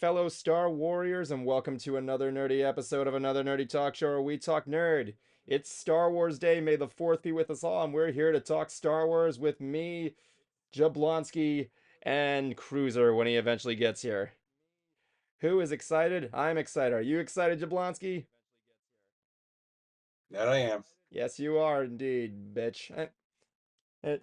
fellow Star Warriors, and welcome to another nerdy episode of another nerdy talk show where we talk nerd. It's Star Wars Day. May the 4th be with us all, and we're here to talk Star Wars with me, Jablonski, and Cruiser when he eventually gets here. Who is excited? I'm excited. Are you excited, Jablonski? That I am. Yes, you are indeed, bitch.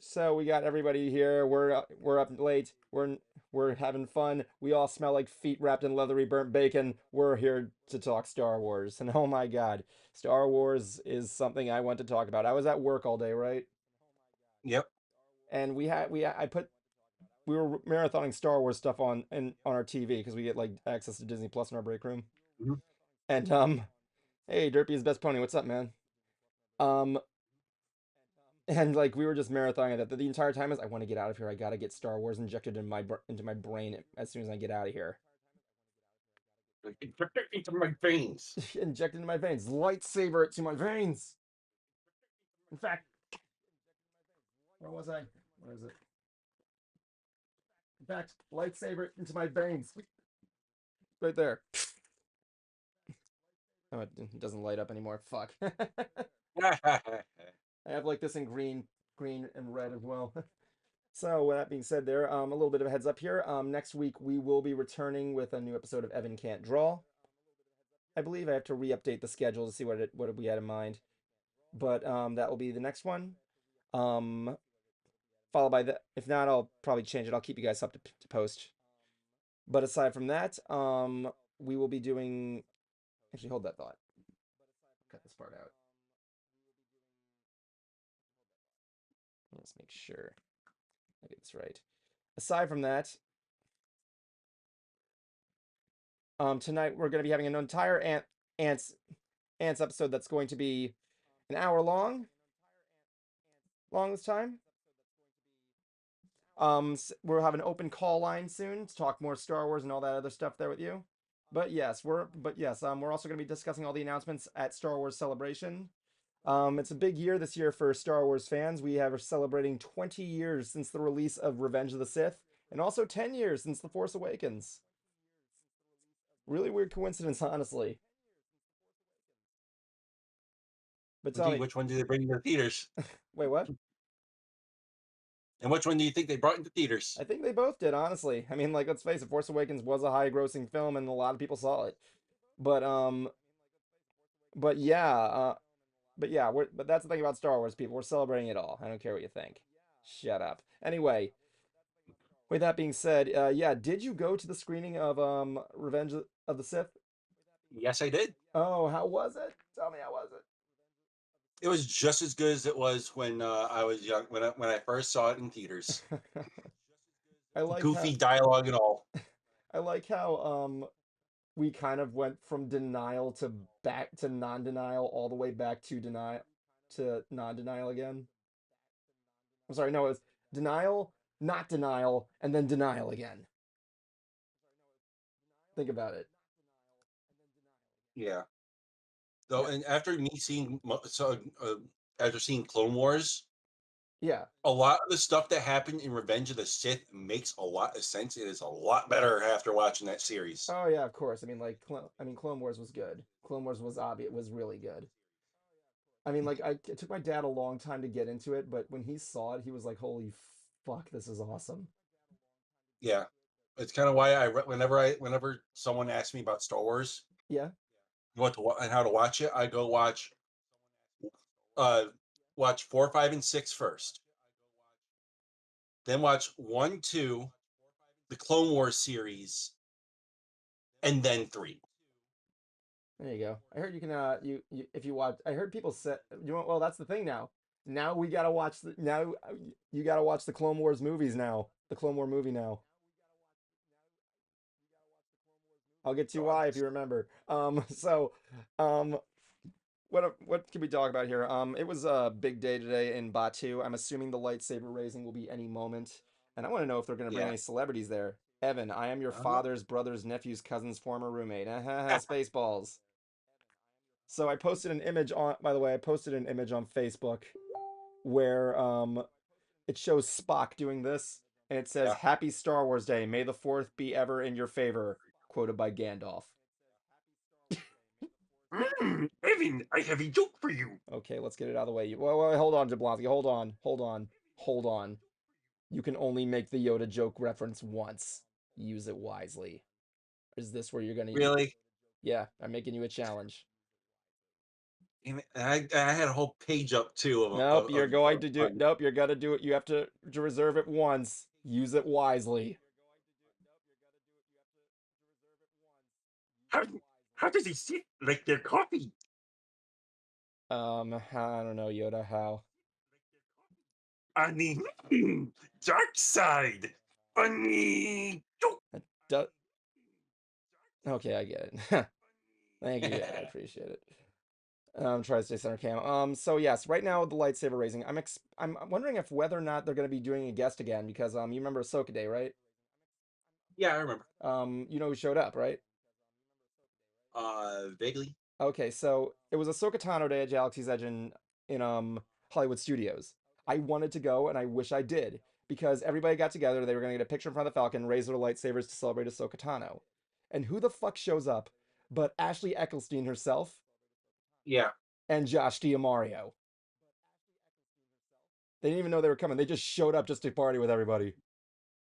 So we got everybody here. We're up late. We're having fun. We all smell like feet wrapped in leathery burnt bacon. We're here to talk Star Wars. And oh my God, Star Wars is something I want to talk about. I was at work all day, right? Yep. And we were marathoning Star Wars stuff on our TV because we get like access to Disney Plus in our break room. Mhm. And hey, Derpy is best pony. What's up, man? Um, And like we were just marathoning it the entire time. Is I want to get out of here. I gotta get Star Wars injected in into my brain as soon as I get out of here. Like, inject it into my veins. Injected into my veins. Lightsaber it to my veins. In fact, where was I? Where is it? In fact, lightsaber it into my veins. Right there. Oh, it doesn't light up anymore. Fuck. I have like this in green and red as well. So, with that being said, a little bit of a heads up here. Next week we will be returning with a new episode of Evan Can't Draw. I believe I have to re-update the schedule to see what we had in mind, but that will be the next one. Um, Followed by the if not, I'll probably change it. I'll keep you guys up to post. But aside from that, we will be doing. Actually, hold that thought. Cut this part out. Let's make sure I get this right. Aside from that, tonight we're going to be having an entire ants episode that's going to be an hour long this time. We'll have an open call line soon to talk more Star Wars and all that other stuff there with you. We're also going to be discussing all the announcements at Star Wars Celebration. It's a big year this year for Star Wars fans. We are celebrating 20 years since the release of Revenge of the Sith, and also 10 years since The Force Awakens. Really weird coincidence, honestly. But tell Indeed, me, which one do they bring into theaters? wait, what? And which one do you think they brought into theaters? I think they both did, honestly. I mean, like, let's face it, Force Awakens was a high-grossing film, and a lot of people saw it. But but yeah, but that's the thing about Star Wars, people. We're celebrating it all. I don't care what you think. Shut up. Anyway, with that being said, yeah, did you go to the screening of Revenge of the Sith? Yes, I did. Oh, how was it? Tell me, how was It was just as good as it was when I was young. When I first saw it in theaters, it? I like how goofy dialogue and all. I like how we kind of went from denial to back to non-denial all the way back to denial to non-denial again. I'm sorry, no, it was denial, not denial, and then denial again. Think about it. Yeah. So, Yeah. and after me after seeing Clone Wars, Yeah. a lot of the stuff that happened in Revenge of the Sith makes a lot of sense. It is a lot better after watching that series. Oh yeah, of course. I mean, like, Clone Wars was good. Clone Wars was obvious. It was really good. I mean, like, it took my dad a long time to get into it, but when he saw it, he was like, "Holy fuck, this is awesome." Yeah, it's kind of why whenever someone asks me about Star Wars, Yeah. and how to watch it, I go uh watch 4, 5, and 6 first, then watch 1, 2, the Clone Wars series, and then 3. There you go. I heard you can you if you watch. I heard people say you want. Well, that's the thing now. Now we gotta watch the now you gotta watch the Clone Wars movies now. The Clone War movie now. I'll get to So why if you remember. Um, what can we talk about here? It was a big day today in Batu. I'm assuming the lightsaber raising will be any moment, and I want to know if they're gonna bring yeah, any celebrities there. Evan, I am your uh-huh. father's brother's nephew's cousin's former roommate. Spaceballs. So I posted an image on. By the way, I posted an image on Facebook where it shows Spock doing this, and it says Yeah, "Happy Star Wars Day. May the 4th be ever in your favor." quoted by Gandalf. Evan, I have a joke for you. Okay, let's get it out of the way. Well, hold on, Jablonski. Hold on. You can only make the Yoda joke reference once. Use it wisely. Is this where you're gonna? Really? Yeah, I'm making you a challenge. And I had a whole page up too Nope, you're going of to do. Nope, you're gonna do it. You have to reserve it once. Use it wisely. how, how does he sit like their coffee? I don't know, Yoda. How? On the dark side. On the Du- okay, I get it. Thank you. I appreciate it. Try to stay center cam. So yes, right now the lightsaber raising. I'm wondering if whether or not they're gonna be doing a guest again because you remember Ahsoka Day, right? Yeah, I remember. You know who showed up, right? Vaguely. Okay, so it was Ahsoka Tano Day at Galaxy's Edge in Hollywood Studios. I wanted to go and I wish I did because everybody got together. They were gonna get a picture in front of the Falcon, raise their lightsabers to celebrate Ahsoka Tano. And who the fuck shows up but Ashley Eccleston herself Yeah. and Josh D'Amario? They didn't even know they were coming. They just showed up just to party with everybody.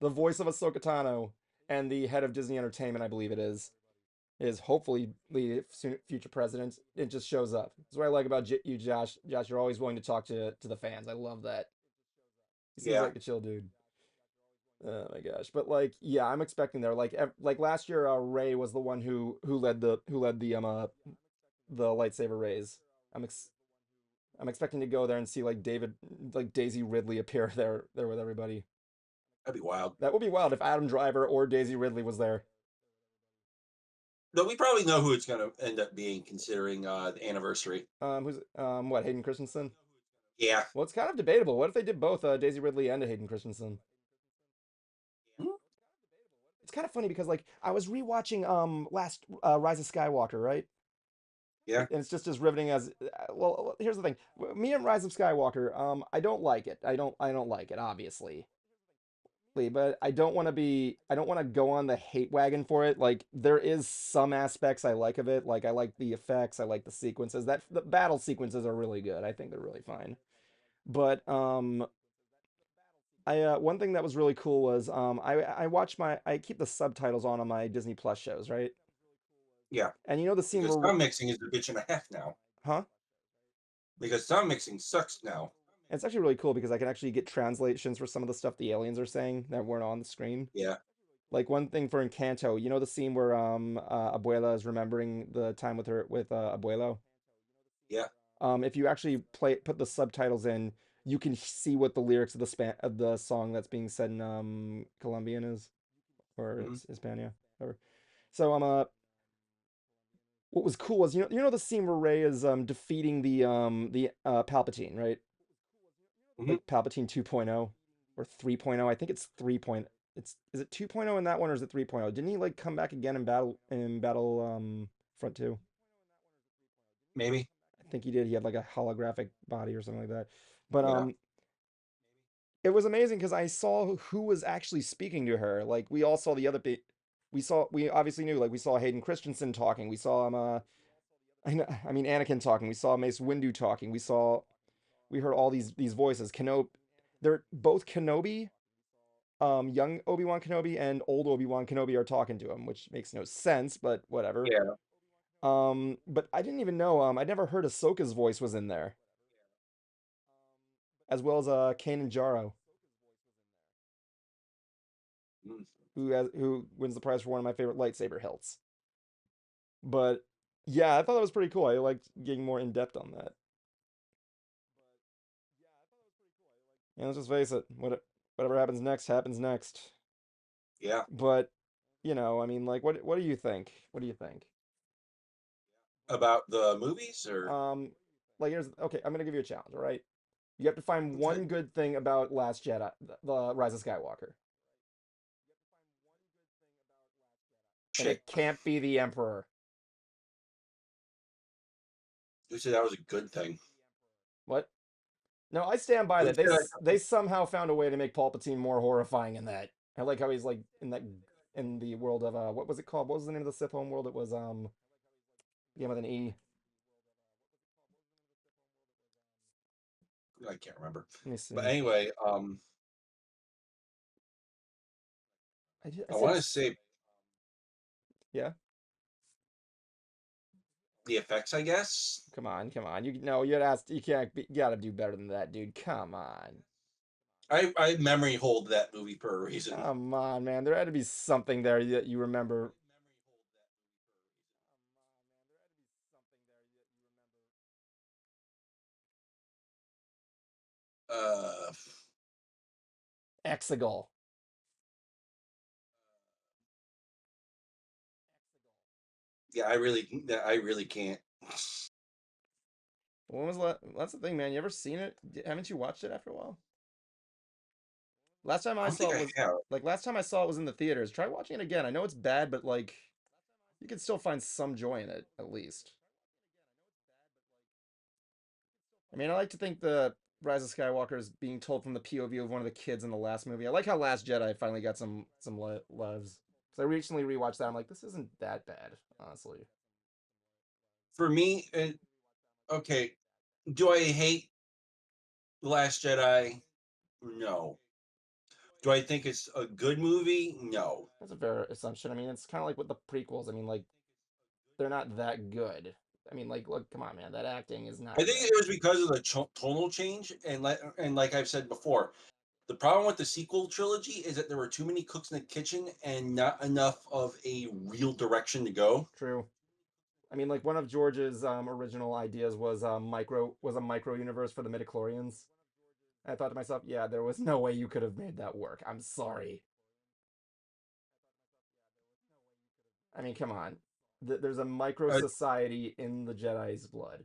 The voice of Ahsoka Tano and the head of Disney Entertainment, I believe it is hopefully the future president. It just shows up. That's what I like about you, Josh. Josh, you're always willing to talk to the fans. I love that. He seems Yeah. like a chill dude. Oh my gosh, but like, yeah, I'm expecting there. Like last year, Ray was the one who led the lightsaber raise. I'm ex I'm expecting to go there and see like Daisy Ridley appear there with everybody. That'd be wild. That would be wild if Adam Driver or Daisy Ridley was there. No, we probably know who it's going to end up being, considering the anniversary. Who's what Hayden Christensen? Yeah. Well, it's kind of debatable. What if they did both Daisy Ridley and Hayden Christensen? Hmm? It's kind of funny because like I was rewatching last Rise of Skywalker, right? Yeah. And it's just as riveting as well. Here's the thing: me and Rise of Skywalker, I don't like it. I don't like it, obviously. But I don't want to go on the hate wagon for it. Like there is some aspects I like of it. Like I like the effects, I like the sequences. That the battle sequences are really good. I think they're really fine. But I one thing that was really cool was I keep the subtitles on my Disney Plus shows, right? Yeah. And you know the scene Because where sound mixing is a bitch and a half now. huh? Because sound mixing sucks now. It's actually really cool because I can actually get translations for some of the stuff the aliens are saying that weren't on the screen. Yeah. Like one thing for Encanto, you know the scene where Abuela is remembering the time with Abuelo. Yeah. If you actually put the subtitles in, you can see what the lyrics of the song that's being said in Colombian is, or Hmm. it's Hispania, whatever. So what was cool was you know the scene where Rey is defeating the Palpatine, right? Hmm. Like Palpatine 2.0 or 3.0. I think it's 3. Is it 2.0 in that one or is it 3.0? Didn't he like come back again in battle front 2? Maybe. I think he did. He had like a holographic body or something like that. But Yeah. it was amazing because I saw who was actually speaking to her. Like we all saw the other we obviously knew like we saw Hayden Christensen talking. We saw I mean Anakin talking. We saw Mace Windu talking. We heard all these voices. Kenobi, they're both Kenobi, young Obi-Wan Kenobi and old Obi-Wan Kenobi are talking to him, which makes no sense, but whatever. Yeah. But I didn't even know. I never heard Ahsoka's voice was in there, as well as Kanan Jarrus, Mm. who wins the prize for one of my favorite lightsaber hilts. But yeah, I thought that was pretty cool. I liked getting more in depth on that. And let's just face it, whatever happens next happens next. Yeah. But I mean, like, what do you think? What do you think? About the movies, or Like here's okay. I'm gonna give you a challenge. All right, you have to find okay, one good thing about Last Jedi, the Rise of Skywalker, and shit. it can't be the Emperor. Who said that was a good thing? What? No, I stand by Who that. said They somehow found a way to make Palpatine more horrifying in that. I like how he's like in that. in the world of what was it called? What was the name of the Sith home world? It was began with an E. I can't remember. Let me But see. anyway, I I said want to say yeah. the effects, I guess. Come on, come on. You no, you asked. You can't. You gotta do better than that, dude. Come on, I memory hold that movie for a reason. come on, man. There had to be something there that you remember. Uh, Exegol. yeah, I really can't. When was that's the thing, man. You ever seen it? Haven't you watched it after a while? Last time I I don't saw think it I was have. like last time I saw it was in the theaters. Try watching it again. I know it's bad, but like you can still find some joy in it at least. I mean, I like to think the Rise of Skywalker is being told from the POV of one of the kids in the last movie. I like how Last Jedi finally got some loves. Because I recently rewatched that. I'm like, this isn't that bad, honestly. For me, okay. Do I hate The Last Jedi? No. Do I think it's a good movie? No. That's a fair assumption. I mean, it's kind of like with the prequels. I mean, like they're not that good. I mean, like, look, come on, man, that acting is I not think good. it was because of the tonal change, and like I've said before, the problem with the sequel trilogy is that there were too many cooks in the kitchen and not enough of a real direction to go. True. I mean, like one of George's original ideas was a micro universe for the midichlorians. I thought to myself, yeah, there was no way you could have made that work. I'm sorry. I mean, come on. There's a micro Uh, society in the Jedi's blood.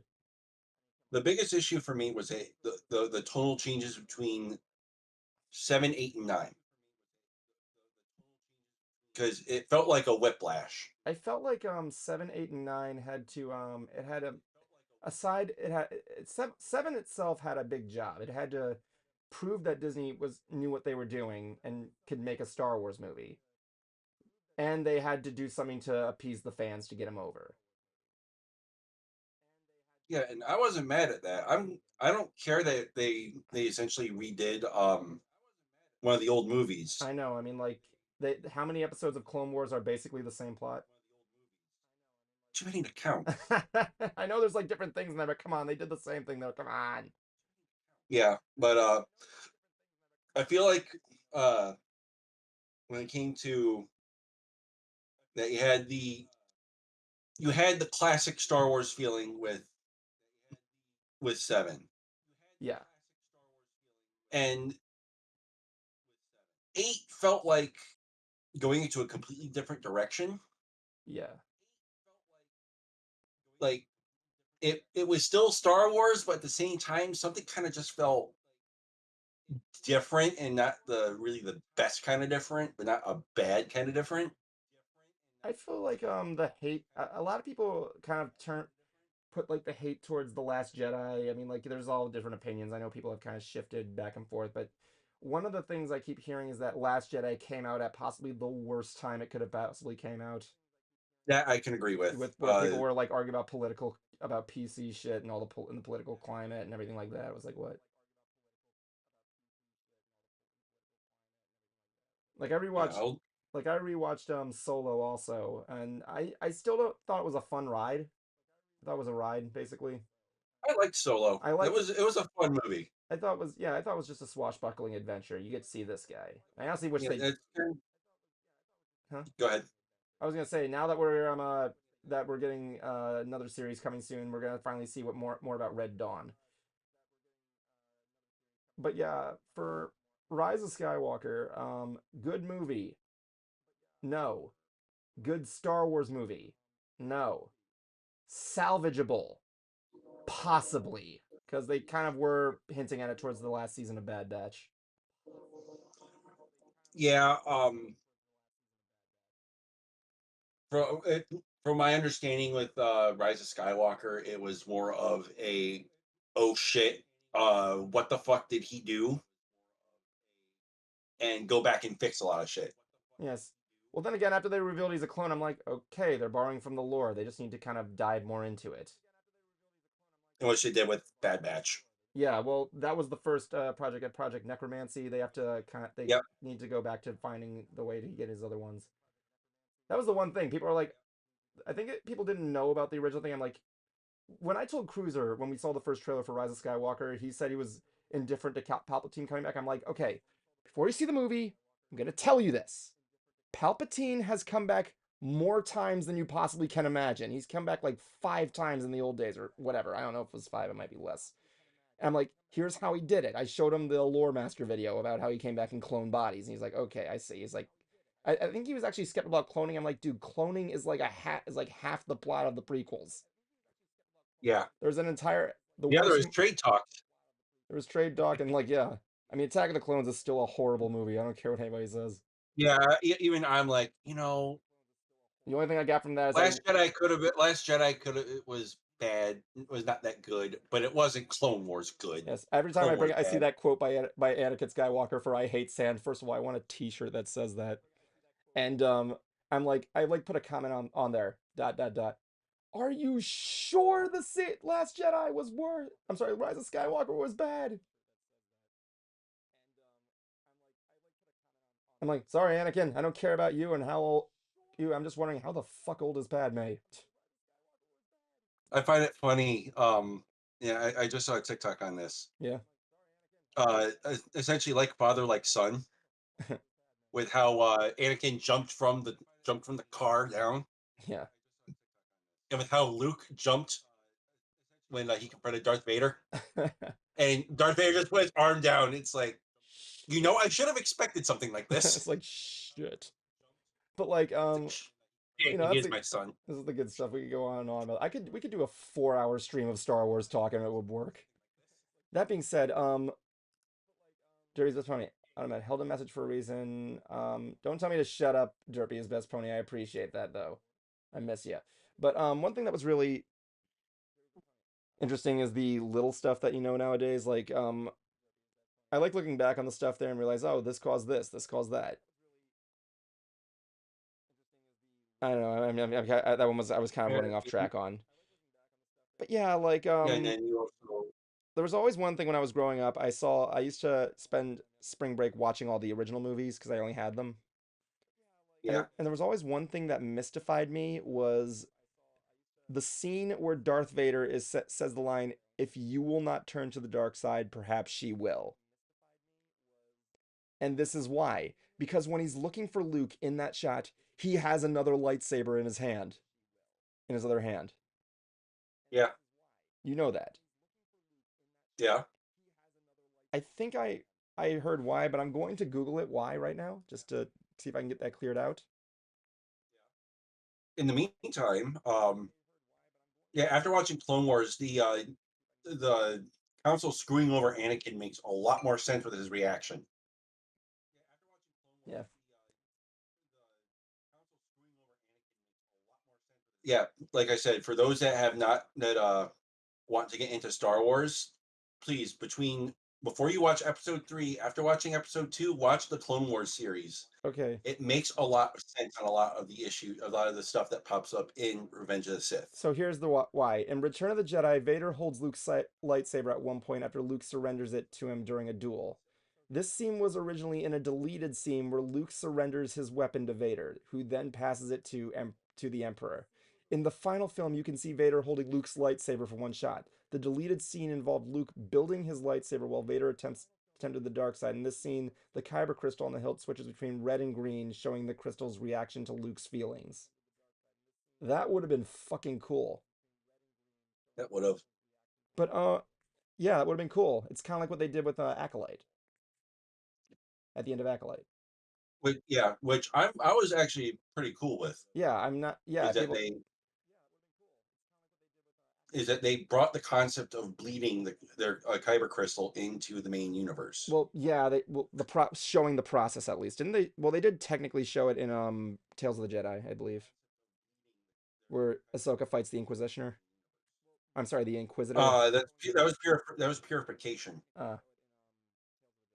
the biggest issue for me was the tonal changes between 7, 8, and 9 because it felt like a whiplash. I felt like 7, 8, and 9 had to it had a aside it had seven itself had a big job. It had to prove that Disney was knew what they were doing and could make a Star Wars movie. And they had to do something to appease the fans to get them over. Yeah, and I wasn't mad at that. I don't care that they essentially redid one of the old movies. I know. I mean, like, how many episodes of Clone Wars are basically the same plot? Too many to count. I know there's like different things in there, but come on, they did the same thing though. Come on. Yeah, but I feel like uh when it came to that you had the classic Star Wars feeling with 7. Yeah, And 8 felt like going into a completely different direction. yeah. Like it was still Star Wars, but at the same time, something kind of just felt different and not the really the best kind of different, but not a bad kind of different. I feel like the hate. A lot of people kind of put like the hate towards the Last Jedi. I mean, like there's all different opinions. I know people have kind of shifted back and forth, but one of the things I keep hearing is that Last Jedi came out at possibly the worst time it could have possibly came out. That I can agree with. With where people were like arguing about PC shit and all in the political climate and everything like that. It was like what? Like Yeah, I rewatched Solo also, and I still don't thought it was a fun ride. I thought it was a ride basically. I liked Solo. I liked it. It was a fun movie. I thought it was just a swashbuckling adventure. You get to see this guy. I honestly wish Yeah, they, huh? go ahead. I was gonna say now that we're getting another series coming soon, we're gonna finally see what more about Red Dawn. But yeah, for Rise of Skywalker, good movie. No. Good Star Wars movie. No. Salvageable. Possibly. Because they kind of were hinting at it towards the last season of Bad Batch. Yeah, from from my understanding with Rise of Skywalker, it was more of a oh shit, what the fuck did he do? And go back and fix a lot of shit. Yes. Well, then again, after they revealed he's a clone, I'm like, okay, they're borrowing from the lore. They just need to kind of dive more into it. And what she did with Bad Batch. Yeah, well, that was the first project at Project Necromancy. They have to they Yep. need to go back to finding the way to get his other ones. That was the one thing people are like. I think people didn't know about the original thing. I'm like, when I told Cruiser when we saw the first trailer for Rise of Skywalker, he said he was indifferent to Palpatine coming back. I'm like, okay, before you see the movie, I'm gonna tell you this: Palpatine has come back more times than you possibly can imagine. He's come back like 5 times in the old days or whatever. I don't know if it was 5, it might be less. And I'm like, here's how he did it. I showed him the Lore Master video about how he came back in clone bodies. And he's like, okay, I see. He's like, I think he was actually skeptical about cloning. I'm like, dude, cloning is like is like half the plot of the prequels. Yeah. There's an entire the Yeah, there worst. was trade talks. There was Trade Doc and like, yeah. I mean, Attack of the Clones is still a horrible movie. I don't care what anybody says. Yeah, even I'm like, The only thing I got from that is Last Jedi could have it was bad. It was not that good, but it wasn't Clone Wars good. yes. Every time Clone Wars I see bad. that quote by Anakin Skywalker for "I hate sand." First of all, I want a T-shirt that says that, and I'm like, I like put a comment on there. Dot dot dot. Are you sure the Last Jedi was worse? I'm sorry, Rise of Skywalker was bad. I'm like, sorry, Anakin, I don't care about you and how old you. I'm just wondering how the fuck old is Padme? I find it funny. Yeah, I just saw a TikTok on this. Yeah, Essentially, like father, like son, with how Anakin jumped from the car down, yeah. and with how Luke jumped when he confronted Darth Vader, and Darth Vader just put his arm down. It's like, Shit. I should have expected something like this. It's like shit. But like, It's like, that's he is the my son. this is the good stuff. We could go on and on about. We could do a 4 hour stream of Star Wars talk and it would work. That being said, Derry's best pony. I don't know. Held a message for a reason. Don't tell me to shut up, Derpy is best pony. I appreciate that though. I miss you. But one thing that was really interesting is the little stuff that you know nowadays. Like I like looking back on the stuff there and realize, oh, this caused this caused that. I don't know. That one was I was kind of Yeah, running off track on. But yeah, like yeah, and then you also, there was always one thing when I was growing up. I used to spend spring break watching all the original movies because I only had them. yeah, And there was always one thing that mystified me was the scene where Darth Vader says the line, "If you will not turn to the dark side, perhaps she will." And this is why. Because when he's looking for Luke in that shot, he has another lightsaber in his hand, in his other hand. yeah, You know that. yeah. I think I heard why, but I'm going to Google it why right now just to see if I can get that cleared out. In the meantime, yeah, after watching Clone Wars, the council screwing over Anakin makes a lot more sense with his reaction. Yeah. Yeah, like I said, for those that have not that want to get into Star Wars, please before you watch Episode 3, after watching Episode 2, watch the Clone Wars series. Okay. It makes a lot of sense on a lot of the stuff that pops up in Revenge of the Sith. So here's the why. In Return of the Jedi, Vader holds Luke's lightsaber at one point after Luke surrenders it to him during a duel. This scene was originally in a deleted scene where Luke surrenders his weapon to Vader, who then passes it to the Emperor. In the final film, you can see Vader holding Luke's lightsaber for one shot. The deleted scene involved Luke building his lightsaber while Vader attempted the dark side. In this scene, the kyber crystal on the hilt switches between red and green, showing the crystal's reaction to Luke's feelings. That would have been fucking cool. That would have, But yeah, that would have been cool. It's kind of like what they did with Acolyte at the end of Acolyte. which I was actually pretty cool with. Yeah, I'm not. Yeah, Is that people. they is that they brought the concept of bleeding their kyber crystal into the main universe. Well, yeah, they well showing the process at least, didn't they? Well, they did technically show it in Tales of the Jedi, I believe, where Ahsoka fights the Inquisitioner. I'm sorry, the Inquisitor. That was purification. Uh,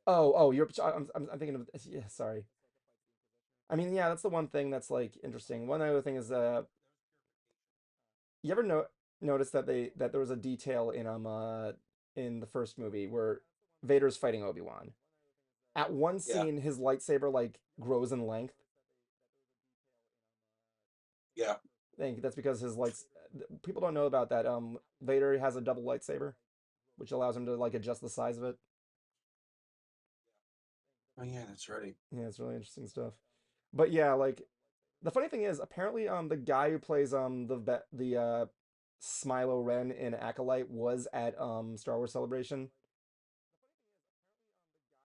oh, you're. I'm thinking of. Yeah, sorry. I mean, yeah, that's the one thing that's like interesting. One other thing is, you ever notice that there was a detail in the first movie where Vader's fighting Obi-Wan. At one Yeah, scene, his lightsaber like grows in length. yeah. I think that's because his lights. People don't know about that. Vader has a double lightsaber, which allows him to like adjust the size of it. Oh yeah, that's right. Yeah, it's really interesting stuff. But yeah, like the funny thing is, apparently, the guy who plays the Smilo Ren in Acolyte was at Star Wars Celebration.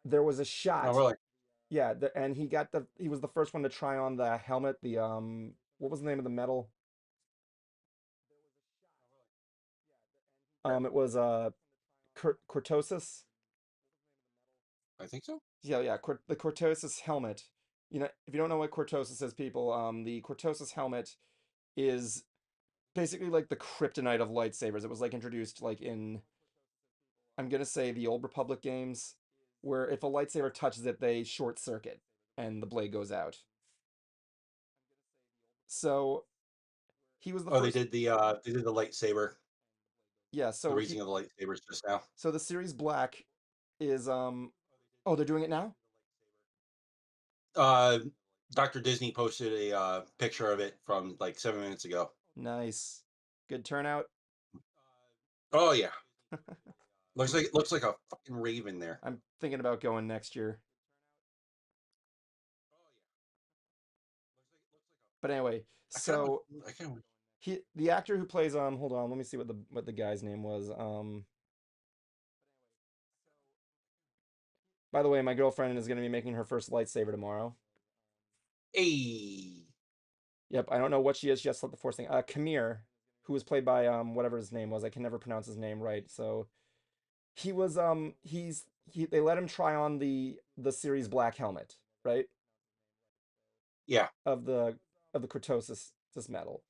There was a Oh shot, really? yeah, and he was the first one to try on the helmet. The what was the name of the metal? It was Cortosis. I think so. Yeah, yeah, the Cortosis helmet. You know, if you don't know what Cortosis is, people, the Cortosis helmet is basically like the kryptonite of lightsabers. It was like introduced like in, I'm gonna say, the old Republic games, where if a lightsaber touches it, they short circuit and the blade goes out. So he was the Oh, first. they did the lightsaber, Yeah, the raising of the lightsabers just now. so the series Black is oh, they're doing it now? Uh, Dr. Disney posted a picture of it from like 7 minutes ago. Nice. Good turnout. Oh yeah, looks like a fucking raven there. I'm thinking about going next year. But anyway, I kind of, so I kind of. the actor who plays hold on, let me see what the guy's name was. By the way, my girlfriend is going to be making her first lightsaber tomorrow. Hey, Yep, I don't know what she is. She has the Force thing. Kamir, who was played by whatever his name was. I can never pronounce his name right. So they let him try on the series Black helmet, right? yeah, Of the Cortosis this metal.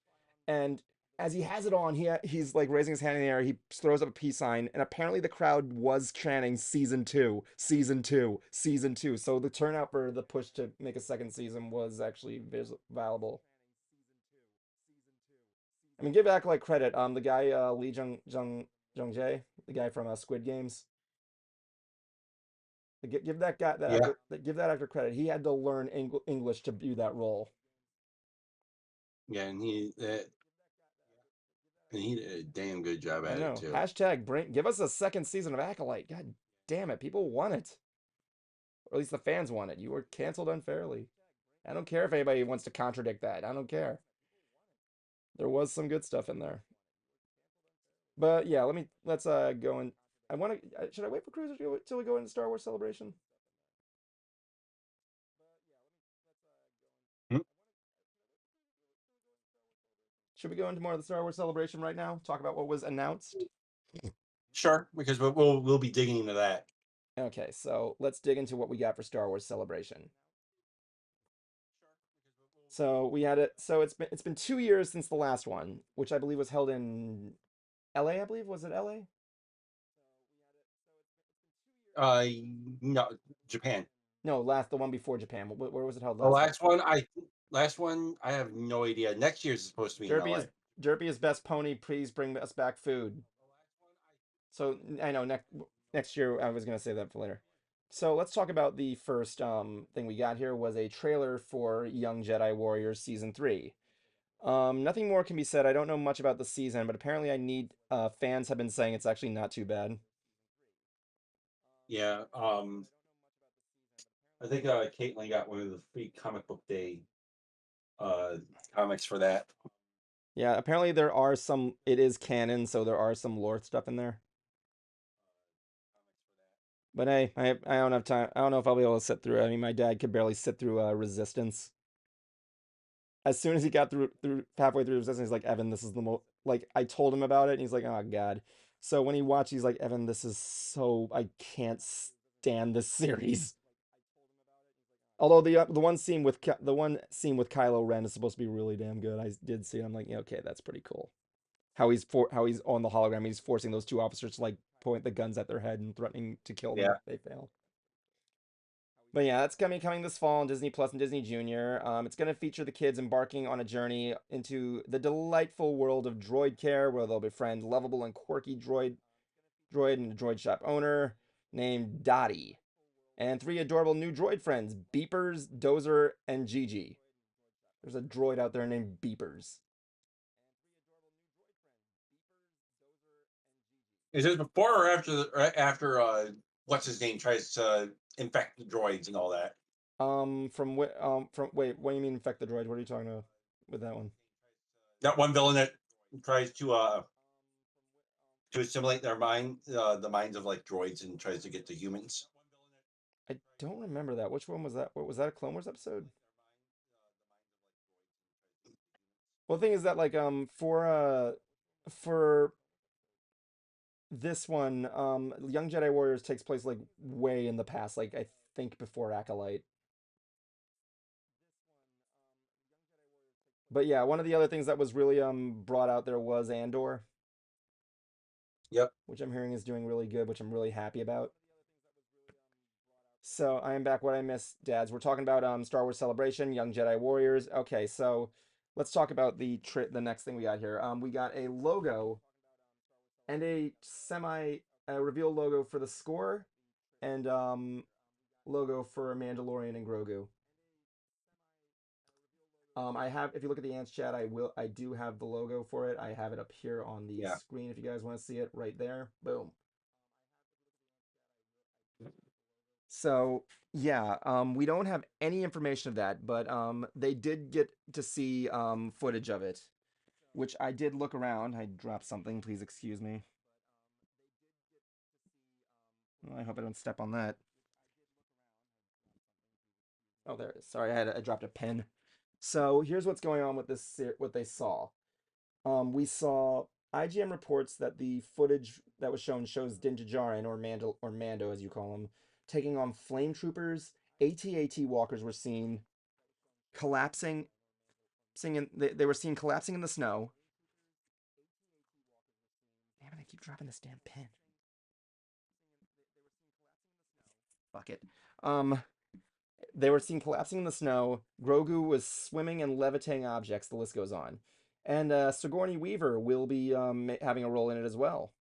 And as he has it on, he's like raising his hand in the air. He throws up a peace sign, and apparently the crowd was chanting "Season 2, Season 2, Season 2." So the turnout for the push to make a second season was actually valuable. I mean, give Acolyte credit. The guy Lee Jung Jae, the guy from Squid Games. Give yeah, give that actor credit. He had to learn English to do that role. yeah, and he did a damn good job I at it know. too. Hashtag give us a second season of Acolyte. God damn it, people want it, or at least the fans want it. You were canceled unfairly. I don't care if anybody wants to contradict that. I don't care. There was some good stuff in there. But yeah, let's go in. I want to. Should I wait for Cruiser till we go into Star Wars Celebration? Hmm? Should we go into more of the Star Wars Celebration right now? Talk about what was announced. Sure, because we'll be digging into that. Okay, so let's dig into what we got for Star Wars Celebration. So we had it. So it's been 2 years since the last one, which I believe was held in L.A. I believe, was it L.A.? Uh, no, Japan. No, the one before Japan. Where was it held The last time? last one, I have no idea. Next year's is supposed to be in Derpy LA. is Derpy is best pony. Please bring us back food. So I know next year I was gonna say that for later. So let's talk about the first thing we got here was a trailer for Young Jedi Warriors season 3. Nothing more can be said. I don't know much about the season, but apparently fans have been saying it's actually not too bad. Yeah. I think Caitlin got one of the free comic book day uh comics for that. Yeah, apparently there are some. It is canon, so there are some lore stuff in there. But hey, I don't have time. I don't know if I'll be able to sit through it. I mean, my dad could barely sit through Resistance. As soon as he got through halfway through Resistance, he's like, Evan, this is the most like I told him about it, and he's like, oh God. So when he watched, he's like, Evan, this is so I can't stand this series. Although the one scene with Kylo Ren is supposed to be really damn good. I did see it. I'm like, yeah, okay, that's pretty cool. How he's on the hologram. He's forcing those two officers to like point the guns at their head and threatening to kill them Yeah. if they fail. But yeah, that's gonna be coming this fall on Disney Plus and Disney Junior. It's gonna feature the kids embarking on a journey into the delightful world of droid care, where they'll befriend lovable and quirky droid and a droid shop owner named Dottie, and three adorable new droid friends, Beepers, Dozer, and Gigi. There's a droid out there named Beepers. Is this before or after after what's his name tries to infect the droids and all that? From wait, what do you mean infect the droid? What are you talking about with that one? That one villain that tries to assimilate their mind, the minds of like droids, and tries to get the humans. I don't remember that. Which one was that? What was that, a Clone Wars episode? Well, the thing is that like for this one, Young Jedi Warriors takes place like way in the past, like I think before Acolyte. But yeah, one of the other things that was really brought out there was Andor, Yep. which I'm hearing is doing really good, which I'm really happy about. So I am back. What I missed, Dads. We're talking about Star Wars Celebration, Young Jedi Warriors. Okay, so let's talk about the next thing we got here. We got a logo and a semi reveal logo for the score, and logo for Mandalorian and Grogu. I have, if you look at the Ants chat, I do have the logo for it. I have it up here on the Yeah. screen if you guys want to see it right there. Boom. So yeah, we don't have any information of that, but they did get to see footage of it, which I did look around. I dropped something. Please excuse me. Well, I hope I don't step on that. Oh, there it is. Sorry, I dropped a pen. So here's what's going on with what they saw. We saw IGN reports that the footage that was shown shows Din Djarin, or Mando as you call him, taking on flame troopers. AT-AT walkers were seen collapsing, they were seen collapsing in the snow. Damn it! I keep dropping this damn pen. Fuck it. Um, they were seen collapsing in the snow. Grogu was swimming and levitating objects. The list goes on. And Sigourney Weaver will be having a role in it as well.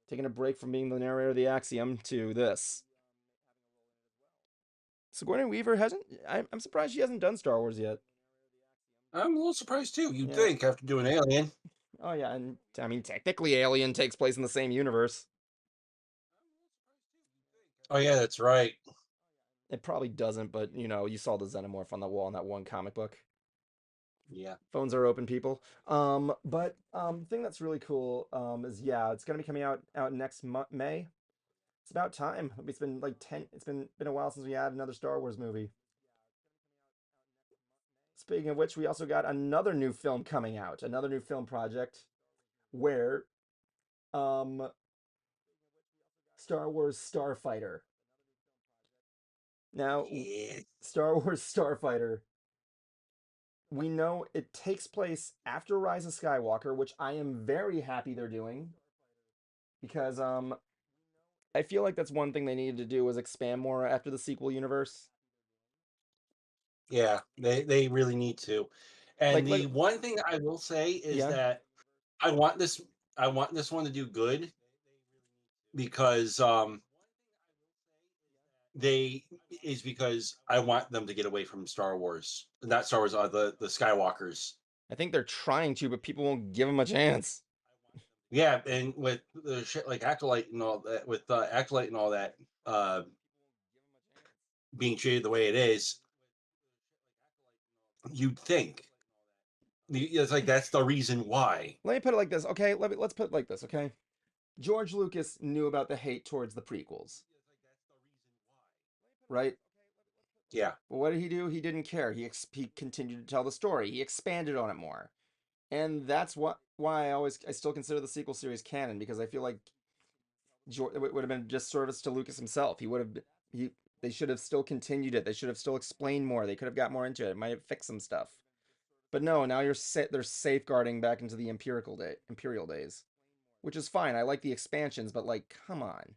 Taking a break from being the narrator of the Axiom to this. Sigourney Weaver hasn't. I'm surprised she hasn't done Star Wars yet. I'm a little surprised too. You'd Yeah. think after doing Alien. Oh yeah, and I mean technically Alien takes place in the same universe. Oh yeah, that's right. It probably doesn't, but you know, you saw the xenomorph on the wall in that one comic book. Yeah. Phones are open, people. But the thing that's really cool is yeah, it's gonna be coming out next May. It's about time. It's been like 10. It's been a while since we had another Star Wars movie. Speaking of which, we also got another new film coming out, another new film project where um Star Wars Starfighter. Now, Yeah. Star Wars Starfighter, we know it takes place after Rise of Skywalker, which I am very happy they're doing because I feel like that's one thing they needed to do was expand more after the sequel universe. Yeah. They really need to. And Like the one thing I will say is yeah, that I want this I want this one to do good because they is because I want them to get away from Star Wars. Not Star Wars, the Skywalkers. I think they're trying to, but people won't give them a chance. Yeah, and with the shit like Acolyte and all that, with Acolyte and all that uh, being treated the way it is, you'd think it's like that's the reason why. Let me put it like this, okay? Let's put it like this, okay? George Lucas knew about the hate towards the prequels, right? Yeah, But what did he do? He didn't care. He continued to tell the story. He expanded on it more, and that's why I still consider the sequel series canon because I feel like it would have been just service to Lucas himself. He would have he They should have still continued it. They should have still explained more. They could have got more into it. It might have fixed some stuff. But no, now they're safeguarding back into the imperial days, which is fine. I like the expansions, but like, come on.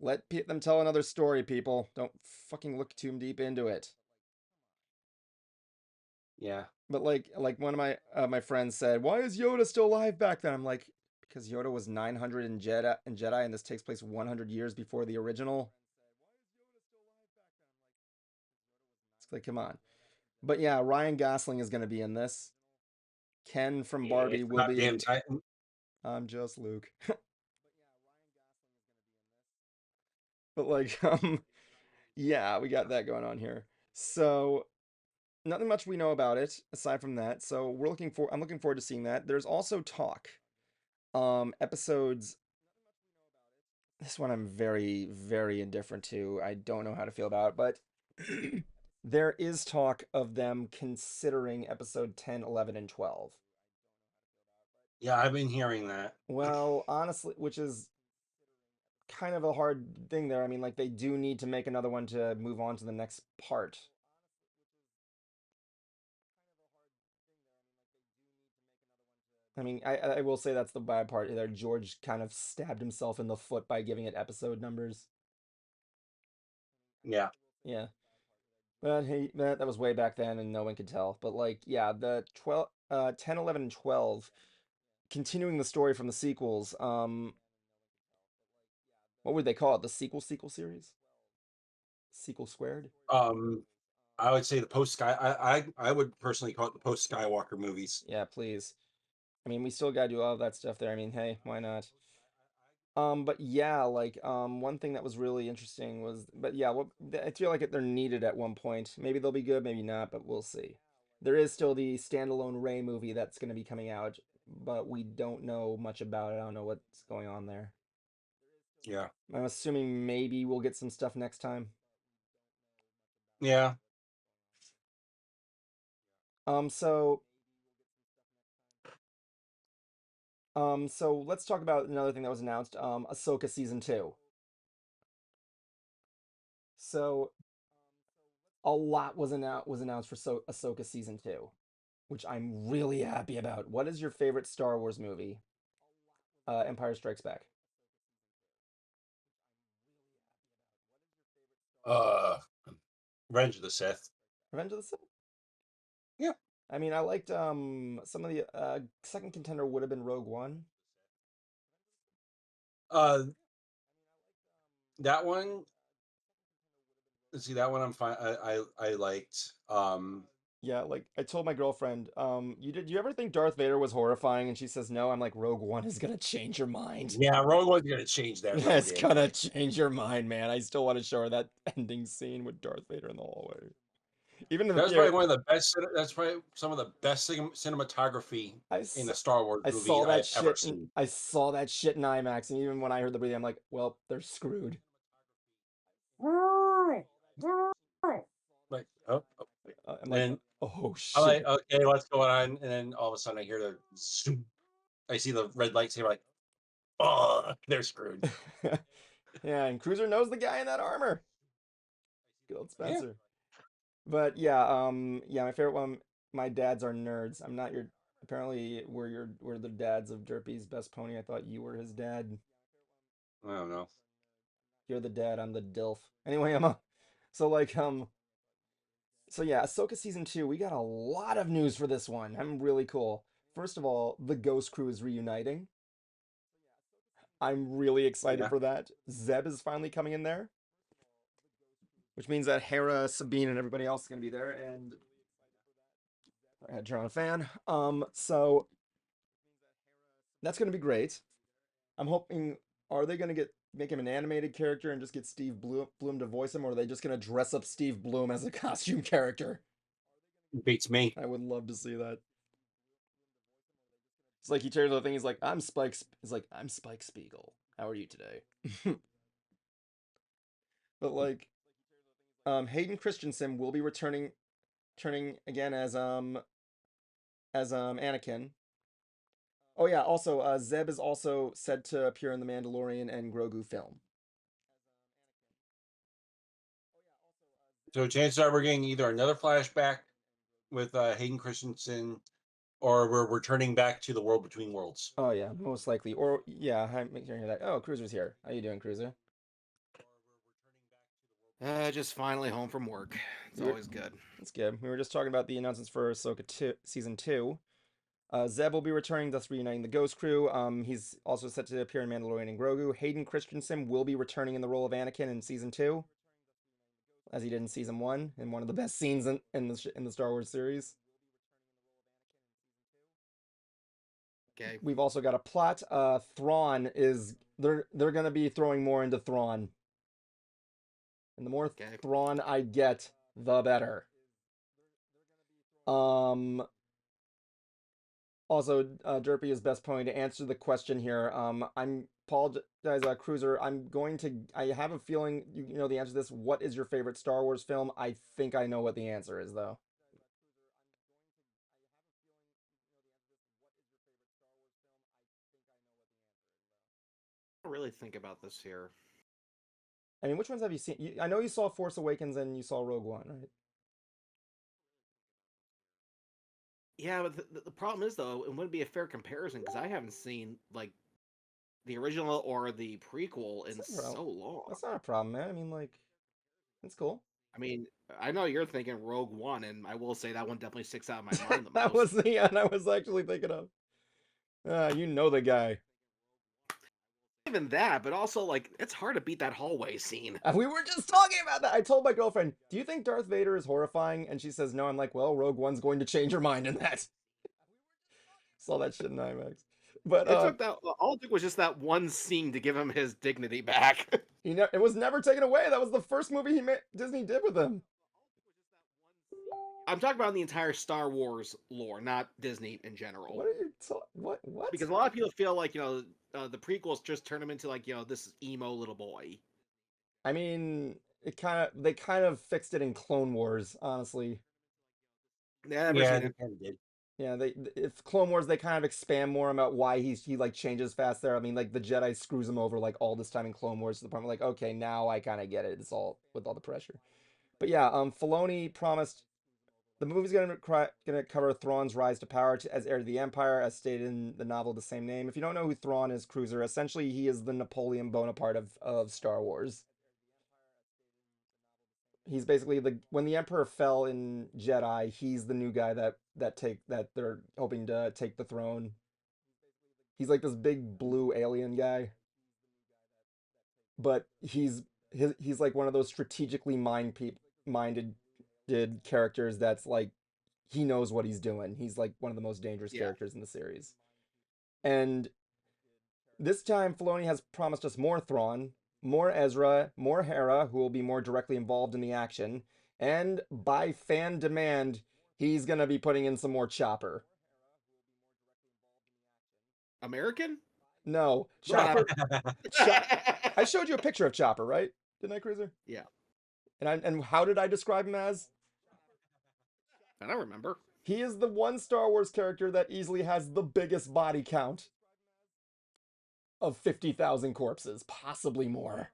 Let them tell another story, people. Don't fucking look too deep into it. Yeah. But like one of my friends said, why is Yoda still alive back then? I'm like, because Yoda was 900 in Jedi, and this takes place 100 years before the original. It's like, come on. But yeah, Ryan Gosling is going to be in this. Ken from Yeah, Barbie it's will about damn be. time. I'm just Luke. But like, yeah, we got that going on here. So nothing much we know about it aside from that. So I'm looking forward to seeing that. There's also talk. Episodes. This one I'm very, very indifferent to. I don't know how to feel about, but there is talk of them considering episode 10, 11, and 12. Yeah, I've been hearing that. Well, honestly, which is kind of a hard thing there. I mean, like they do need to make another one to move on to the next part. I mean, I will say that's the bad part there. George kind of stabbed himself in the foot by giving it episode numbers. Yeah. Yeah. But hey, that was way back then and no one could tell. But like, yeah, the 12 10, 11, and 12 continuing the story from the sequels. What would they call it? The sequel series? Sequel squared? Um, I would say the post Sky. I would personally call it the post Skywalker movies. Yeah, please. I mean, we still gotta do all of that stuff there. I mean, hey, why not? But yeah, like one thing that was really interesting was, but yeah, I feel like they're needed at one point. Maybe they'll be good, maybe not, but we'll see. There is still the standalone Ray movie that's going to be coming out, but we don't know much about it. I don't know what's going on there. Yeah. I'm assuming maybe we'll get some stuff next time. Yeah. Um, so so let's talk about another thing that was announced. Ahsoka season 2. So a lot was announced for Ahsoka season 2, which I'm really happy about. What is your favorite Star Wars movie? Empire Strikes Back. Uh, Revenge of the Sith. Revenge of the Sith. Yeah. I mean, I liked some of the second contender would have been Rogue One. Uh, that one. Let's see, that one I'm fine. I liked. Yeah, like I told my girlfriend, you ever think Darth Vader was horrifying? And she says no. I'm like, Rogue One is gonna change your mind. Yeah, Rogue One's gonna change that real It's damn gonna quick. change your mind, man. I still want to show her that ending scene with Darth Vader in the hallway. Even if That's yeah, probably one of the best. That's probably some of the best cinematography I, in s- a Star Wars I movie saw that I've ever shit seen. I saw that shit in IMAX, and even when I heard the breathing, I'm like, well, they're screwed. Like, oh, I'm like, then oh I'm like, shit. okay, what's going on? And then all of a sudden I hear the zoom. I see the red lightsaber, like, oh, they're screwed. Yeah, and Cruiser knows the guy in that armor. Good old Yeah. Spencer. But yeah, yeah, my favorite one. My dads are nerds. I'm not your. Apparently, we're the dads of Derpy's best pony. I thought you were his dad. I don't know. You're the dad. I'm the dilf. Anyway, I'm a. So like so yeah, Ahsoka season 2. We got a lot of news for this one. I'm really cool. First of all, the Ghost Crew is reuniting. I'm really excited Yeah. for that. Zeb is finally coming in there, which means that Hera, Sabine, and everybody else is gonna be there. And I had to turn on a fan. So that's gonna be great. I'm hoping. Are they gonna make him an animated character and just get Steve Bloom to voice him, or are they just gonna dress up Steve Bloom as a costume character? Beats me. I would love to see that. It's like he turns the thing. He's like, "I'm Spike." He's like, "I'm Spike Spiegel. How are you today?" But like, Hayden Christensen will be turning again as Anakin. Oh yeah, also Zeb is also said to appear in the Mandalorian and Grogu film. So chances are we're getting either another flashback with Hayden Christensen, or we're returning back to the world between worlds. Oh yeah, most likely. Or yeah, I'm making sure I hear that. Oh, Cruiser's here. How you doing, Cruiser? Just finally home from work. It's We were always good. That's good. We were just talking about the announcements for Ahsoka 2, season 2. Zeb will be returning, thus reuniting the Ghost Crew. He's also set to appear in Mandalorian and Grogu. Hayden Christensen will be returning in the role of Anakin in season 2, as he did in season 1, in one of the best scenes in the Star Wars series. Okay. We've also got a plot. Thrawn is they're gonna be throwing more into Thrawn, and the more Okay. Thrawn I get, the better. Um, Also, Derpy is best point to answer the question here. I'm Paul Cruiser. I have a feeling you know the answer to this. What is your favorite Star Wars film? I think I know what the answer is, though. I really think about this here. I mean, which ones have you seen? I know you saw Force Awakens and you saw Rogue One, right? Yeah, but the problem is though, it wouldn't be a fair comparison because I haven't seen like the original or the prequel That's in not a problem. so long. That's not a problem, man. I mean, like, it's cool. I mean, I know you're thinking Rogue One, and I will say that one definitely sticks out in my mind the That most. was the one I was actually thinking of. You know the guy. Even that, but also like it's hard to beat that hallway scene. We were just talking about that. I told my girlfriend, "Do you think Darth Vader is horrifying?" And she says, "No." I'm like, "Well, Rogue One's going to change your mind in that." Saw that shit in IMAX. But It took that all it took was just that one scene to give him his dignity back. it was never taken away. That was the first movie Disney did with him. I'm talking about the entire Star Wars lore, not Disney in What general. are you what? Because a lot of people feel like the prequels just turn him into like this emo little boy. I mean, they kind of fixed it in Clone Wars, honestly. Yeah, I've never Yeah, seen they it. kind of did. Yeah, they if Clone Wars they kind of expand more about why he like changes fast there. I mean, like the Jedi screws him over like all this time in Clone Wars to the point where like, okay, now I kind of get it. It's all with all the pressure. But yeah, Filoni promised the movie's gonna cover Thrawn's rise to power as heir to the Empire, as stated in the novel of the same name. If you don't know who Thrawn is, Cruiser, essentially he is the Napoleon Bonaparte of Star Wars. He's basically when the Emperor fell in Jedi, he's the new guy that they're hoping to take the throne. He's like this big blue alien guy, but he's like one of those strategically minded did characters that's like he knows what he's doing. He's like one of the most dangerous Yeah, characters in the series. And this time, Filoni has promised us more Thrawn, more Ezra, more Hera, who will be more directly involved in the action, and by fan demand, he's gonna be putting in some more Chopper. American. No, Chopper. I showed you a picture of Chopper, right? Didn't I, Cruiser? Yeah, And how did I describe him as? I don't remember. He is the one Star Wars character that easily has the biggest body count of 50,000 corpses, possibly more.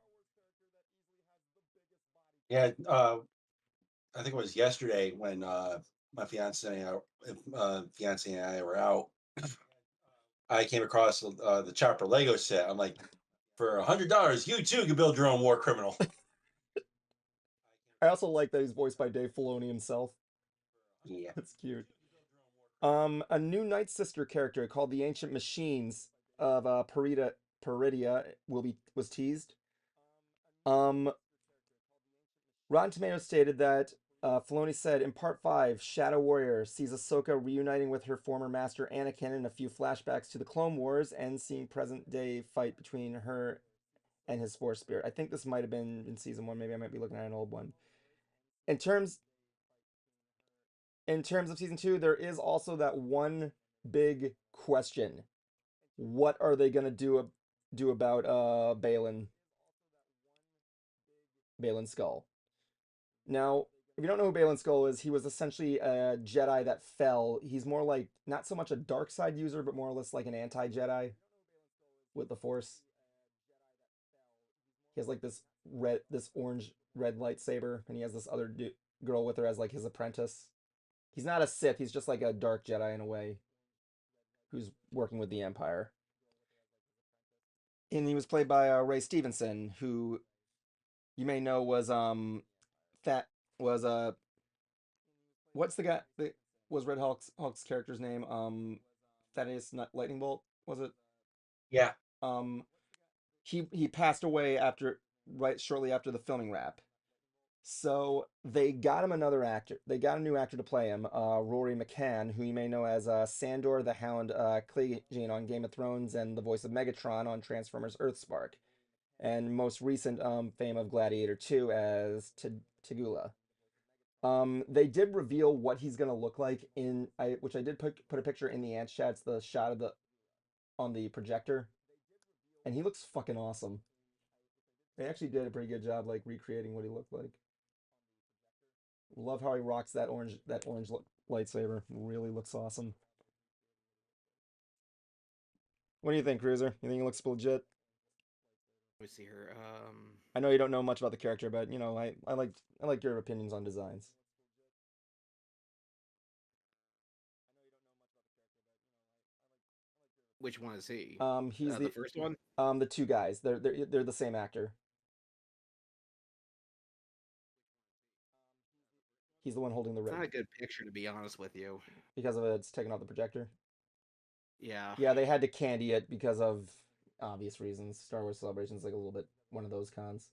Yeah, I think it was yesterday when my fiance and I were out. I came across the Chopper Lego set. I'm like, for $100, you too can build your own war criminal. I also like that he's voiced by Dave Filoni himself. Yeah. That's cute. A new Night Sister character called the Ancient Machines of Peridia was teased. Um, Rotten Tomatoes stated that Filoni said in Part 5, Shadow Warrior sees Ahsoka reuniting with her former master Anakin in a few flashbacks to the Clone Wars and seeing present day fight between her and his Force Spirit. I think this might have been in season 1. Maybe I might be looking at an old one. In terms in terms of season 2, there is also that one big question. What are they gonna do about Balin Skull? Now, if you don't know who Balin Skull is, he was essentially a Jedi that fell. He's more like not so much a dark side user, but more or less like an anti-Jedi with the Force. He has like this orange red lightsaber, and he has this other girl with her as like his apprentice. He's not a Sith. He's just like a dark Jedi in a way, who's working with the Empire. And he was played by Ray Stevenson, who you may know was that was what's the guy that was Red Hulk's character's name? Thaddeus Lightning Bolt, was it? Yeah. Um, he passed away after right shortly after the filming wrap. So they got him another actor. They got a new actor to play him, Rory McCann, who you may know as Sandor the Hound Clegane on Game of Thrones and the voice of Megatron on Transformers Earthspark, and most recent fame of Gladiator 2 as Tigula. They did reveal what he's gonna look like which I did put a picture in the ant chat. It's the shot of the on the projector, and he looks fucking awesome. They actually did a pretty good job like recreating what he looked like. Love how he rocks that orange lightsaber. Really looks awesome. What do you think, Cruiser? You think he looks legit? Let me see here. I know you don't know much about the character, but I like your opinions on designs. Which one is he? He's The first one. the two guys. They're the same actor. He's the one holding the It's red not a good picture, to be honest with you. because of it's taken off the projector. Yeah. Yeah, they had to candy it because of obvious reasons. Star Wars Celebration's like a little bit one of those cons.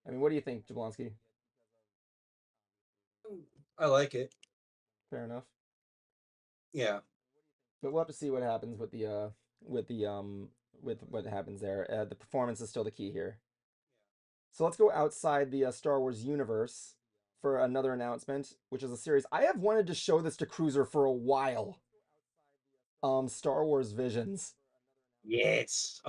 I mean, what do you think, Jablonski? I like it. Fair enough. Yeah. But we'll have to see what happens with with what happens there. The performance is still the key here. So let's go outside the Star Wars universe for another announcement, which is a series I have wanted to show this to Cruiser for a while. Star Wars Visions. Yes.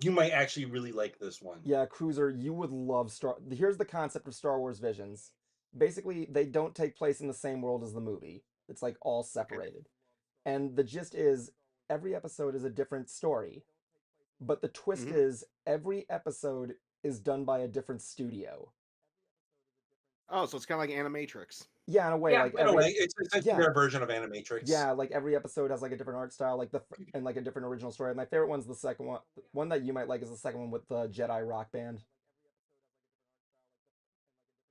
You might actually really like this one. Yeah, Cruiser, you would love Here's the concept of Star Wars Visions. Basically, they don't take place in the same world as the movie. It's like all separated. And the gist is every episode is a different story. But the twist is every episode is done by a different studio. Oh, so it's kind of like Animatrix. Yeah, in a way, Yeah, like in a way, it's yeah, their version of Animatrix. yeah, like every episode has like a different art style, and like a different original story. My favorite one's the second one. One that you might like is the second one with the Jedi rock band,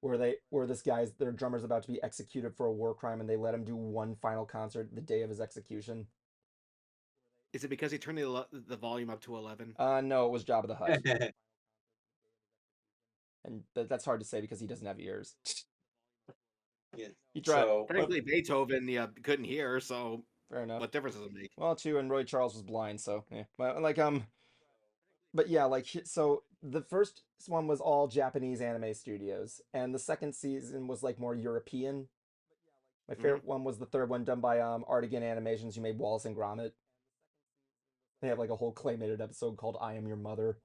where this guy's their drummer's about to be executed for a war crime, and they let him do one final concert the day of his execution. Is it because he turned the volume up to 11? No, it was Jabba the Hutt, and that's hard to say because he doesn't have ears. Yeah. He tried. So, Technically, Beethoven couldn't hear, so Fair enough. what difference does it make? Well, too, and Roy Charles was blind, so yeah. But yeah, like so the first one was all Japanese anime studios, and the second season was like more European. My favorite one was the third one done by Artigan Animations, who made Wallace and Gromit. They have like a whole claymated episode called I Am Your Mother.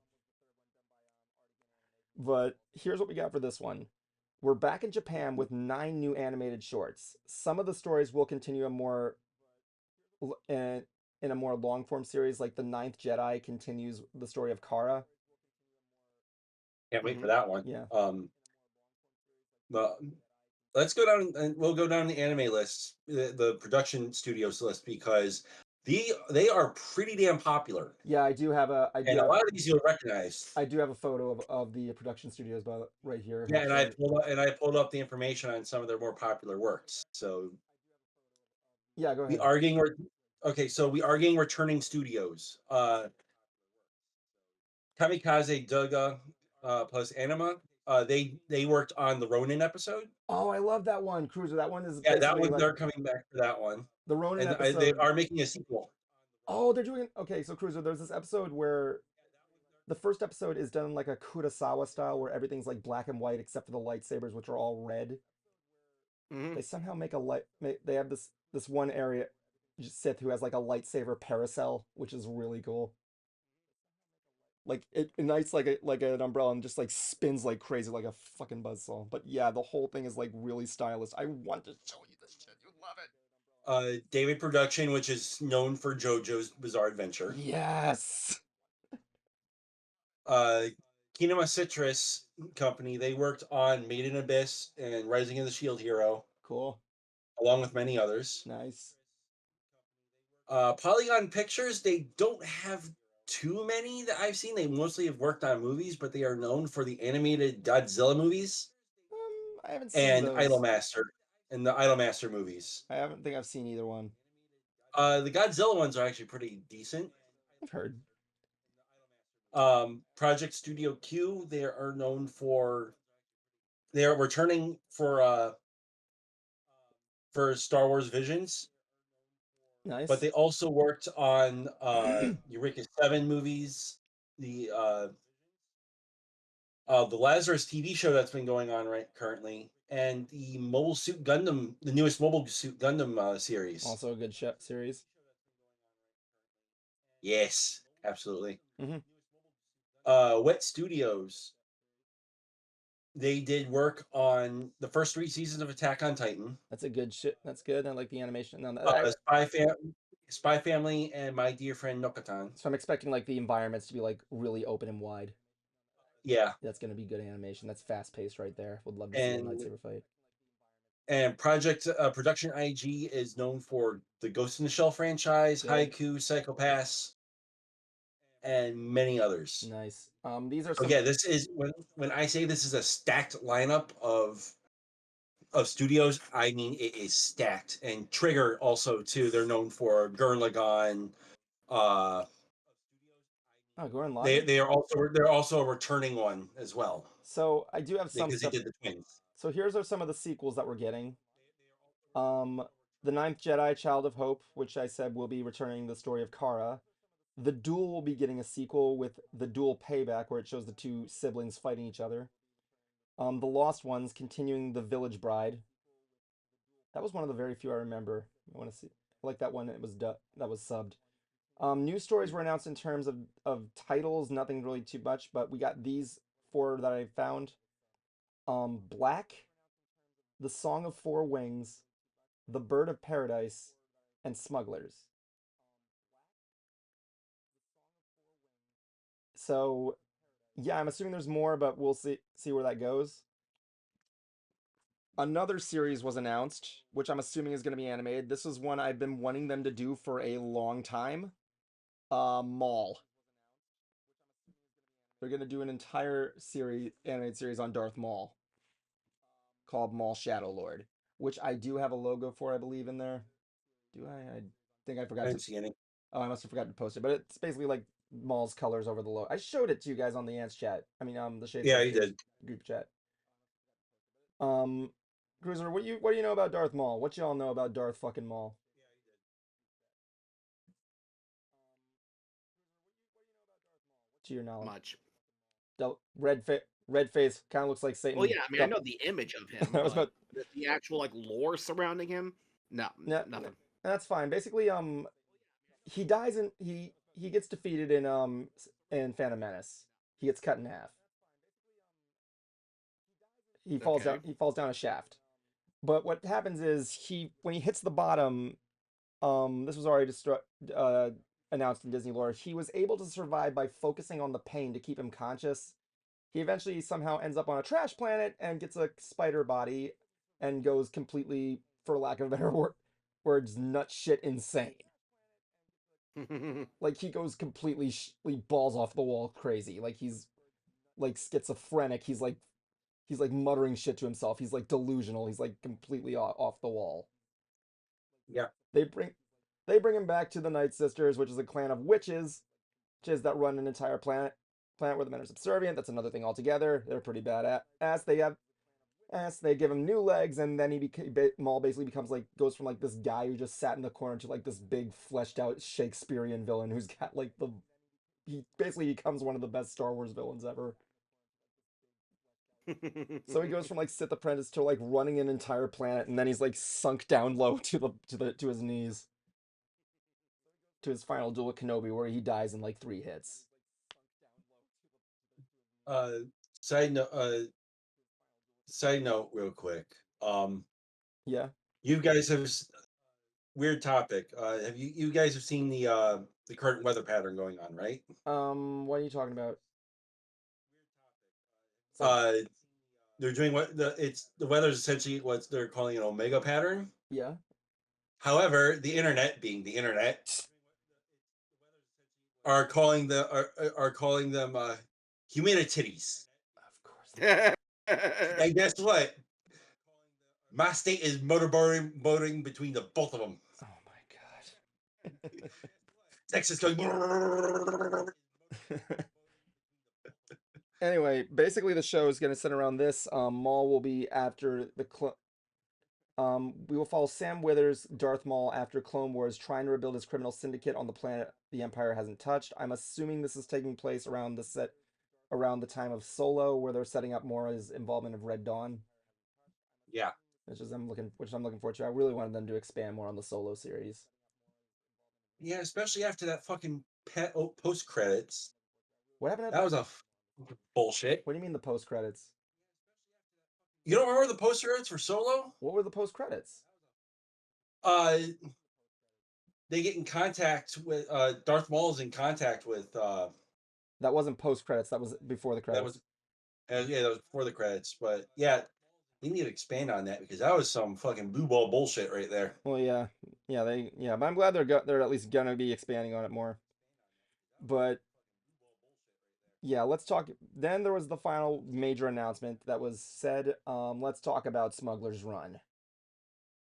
But here's what we got for this one. We're back in Japan with 9 new animated shorts. Some of the stories will continue in a more long form series, like The Ninth Jedi continues the story of Kara. can't wait for that one. Yeah. But let's go down and we'll go down the anime list, the production studios list, because they are pretty damn popular. Yeah, I do have a a lot of these you'll recognize. I do have a photo of the production studios right here. Yeah, and I pulled up the information on some of their more popular works. So yeah, go ahead. We are getting returning studios. Kamikaze Duga plus Anima. They worked on the Ronin episode. Oh, I love that one, Cruiser. That one is that one they're coming back for that one. The Ronin and episode. They are making a sequel. Oh, they're doing okay. So Cruiser, there's this episode where the first episode is done like a Kurosawa style, where everything's like black and white except for the lightsabers, which are all red. They somehow make they have this one area Sith who has like a lightsaber parasol, which is really cool. Like it ignites like an umbrella and just like spins like crazy, like a fucking buzzsaw. But yeah, the whole thing is like really stylish. I want to show you this shit. You love it. David Production, which is known for JoJo's Bizarre Adventure. Yes. Kinema Citrus Company. They worked on Made in Abyss and Rising of the Shield Hero. Cool. Along with many others. Nice. Polygon Pictures. They don't have too many that I've seen. They mostly have worked on movies, but they are known for the animated Godzilla movies I haven't seen and those. the Idolmaster movies. I haven't think I've seen either one. The Godzilla ones are actually pretty decent. I've heard. Project Studio Q, they are known for they are returning for Star Wars Visions, but Nice. they also worked on Eureka 7 movies, the Lazarus TV show that's been going on right currently, and the the newest Mobile Suit Gundam series. Also a good series. Yes, absolutely. Mhm. Wet Studios, they did work on the first 3 seasons of Attack on Titan, That's a good shit. That's good. I like the animation. No, Spy Family, and My Dear Friend Nokatan. so I'm expecting like the environments to be like really open and wide. Yeah, That's gonna be good animation. That's fast paced right there. Would love to see a and lightsaber fight. Production IG is known for the Ghost in the Shell franchise, Good. Haiku, Psychopaths, and many others. Nice. These are So some. yeah, this is when I say this is a stacked lineup of studios, I mean it is stacked. And Trigger also too. They're known for Gurren Lagann. Uh, Oh, Goran they Lagann. they're also a returning one as well So I do have some because they stuff. did the twins. So here's are some of the sequels that we're getting. Um, The Ninth Jedi, Child of Hope, which I said will be returning the story of Kara. The Duel will be getting a sequel with The Duel Payback, where it shows the two siblings fighting each other. The Lost Ones continuing The Village Bride. That was one of the very few I remember. I want to see. I like that one. It was that was subbed. New stories were announced in terms of titles. Nothing really too much, but we got these four that I found. Black, The Song of Four Wings, The Bird of Paradise, and Smugglers. So, yeah, I'm assuming there's more, but we'll see where that goes. Another series was announced, which I'm assuming is going to be animated. This is one I've been wanting them to do for a long time. Maul. They're going to do an entire animated series on Darth Maul called Maul Shadow Lord, which I do have a logo for, I believe, in there. Do I? I think I I forgot didn't to. see any. Oh, I must have forgotten to post it, but it's basically like Maul's colors over the logo. I showed it to you guys on the Ants chat. I mean, the Shades Yeah, you Investigators did. group chat. Cruiser, what do you know about Darth Maul? What y'all know about Darth fucking Maul? To your knowledge, Much. red face, kind of looks like Satan. Well, yeah, I mean, I know the image of him, I was but about the actual like lore surrounding him, no, no, nothing. that's fine. Basically, he dies and he gets defeated in Phantom Menace. He gets cut in half. Okay. He falls down a shaft. But what happens is when he hits the bottom, this was already uh, announced in Disney lore. He was able to survive by focusing on the pain to keep him conscious. He eventually somehow ends up on a trash planet and gets a spider body and goes completely, for lack of a better words, nut shit insane. Like he goes completely balls off the wall crazy. Like he's like schizophrenic. He's like muttering shit to himself. He's like delusional. He's like completely off the wall. Yeah. They bring him back to the Night Sisters, which is a clan of witches that run an entire planet where the men are subservient. That's another thing altogether. They're pretty bad ass. They give him new legs, and then Maul basically becomes like goes from like this guy who just sat in the corner to like this big fleshed out Shakespearean villain who's got like he basically becomes one of the best Star Wars villains ever. So he goes from like Sith apprentice to like running an entire planet, and then he's like sunk down low to his knees to his final duel with Kenobi, where he dies in like 3 hits. Uh, side note. Side note, real quick. Yeah. You guys have weird topic. Have you guys have seen the current weather pattern going on, right? What are you talking about? It's like, Uh, they're doing the weather is essentially what they're calling an omega pattern. yeah. However, the internet, being the internet, are calling them humanitarians. Of course. And guess what? My state is motorboating between the both of them. Oh my god. Texas going. Anyway, basically the show is going to center around this. Maul will be after we will follow Sam Withers, Darth Maul, after Clone Wars, trying to rebuild his criminal syndicate on the planet the Empire hasn't touched. I'm assuming this is taking place around the time of Solo, where they're setting up more his involvement of Red Dawn, Yeah. which I'm looking forward to. I really wanted them to expand more on the Solo series. Yeah, especially after that fucking post credits. What happened? That was a bullshit. What do you mean the post credits? You don't remember the post credits for Solo? What were the post credits? They get in contact with Darth Maul is in contact with That wasn't post credits. That was before the that credits. was yeah, that was before the credits. But yeah, they need to expand on that because that was some fucking blue ball bullshit right there. Well, yeah, but I'm glad they're at least gonna be expanding on it more. But yeah, let's talk. Then there was the final major announcement that was said. Let's talk about Smuggler's Run,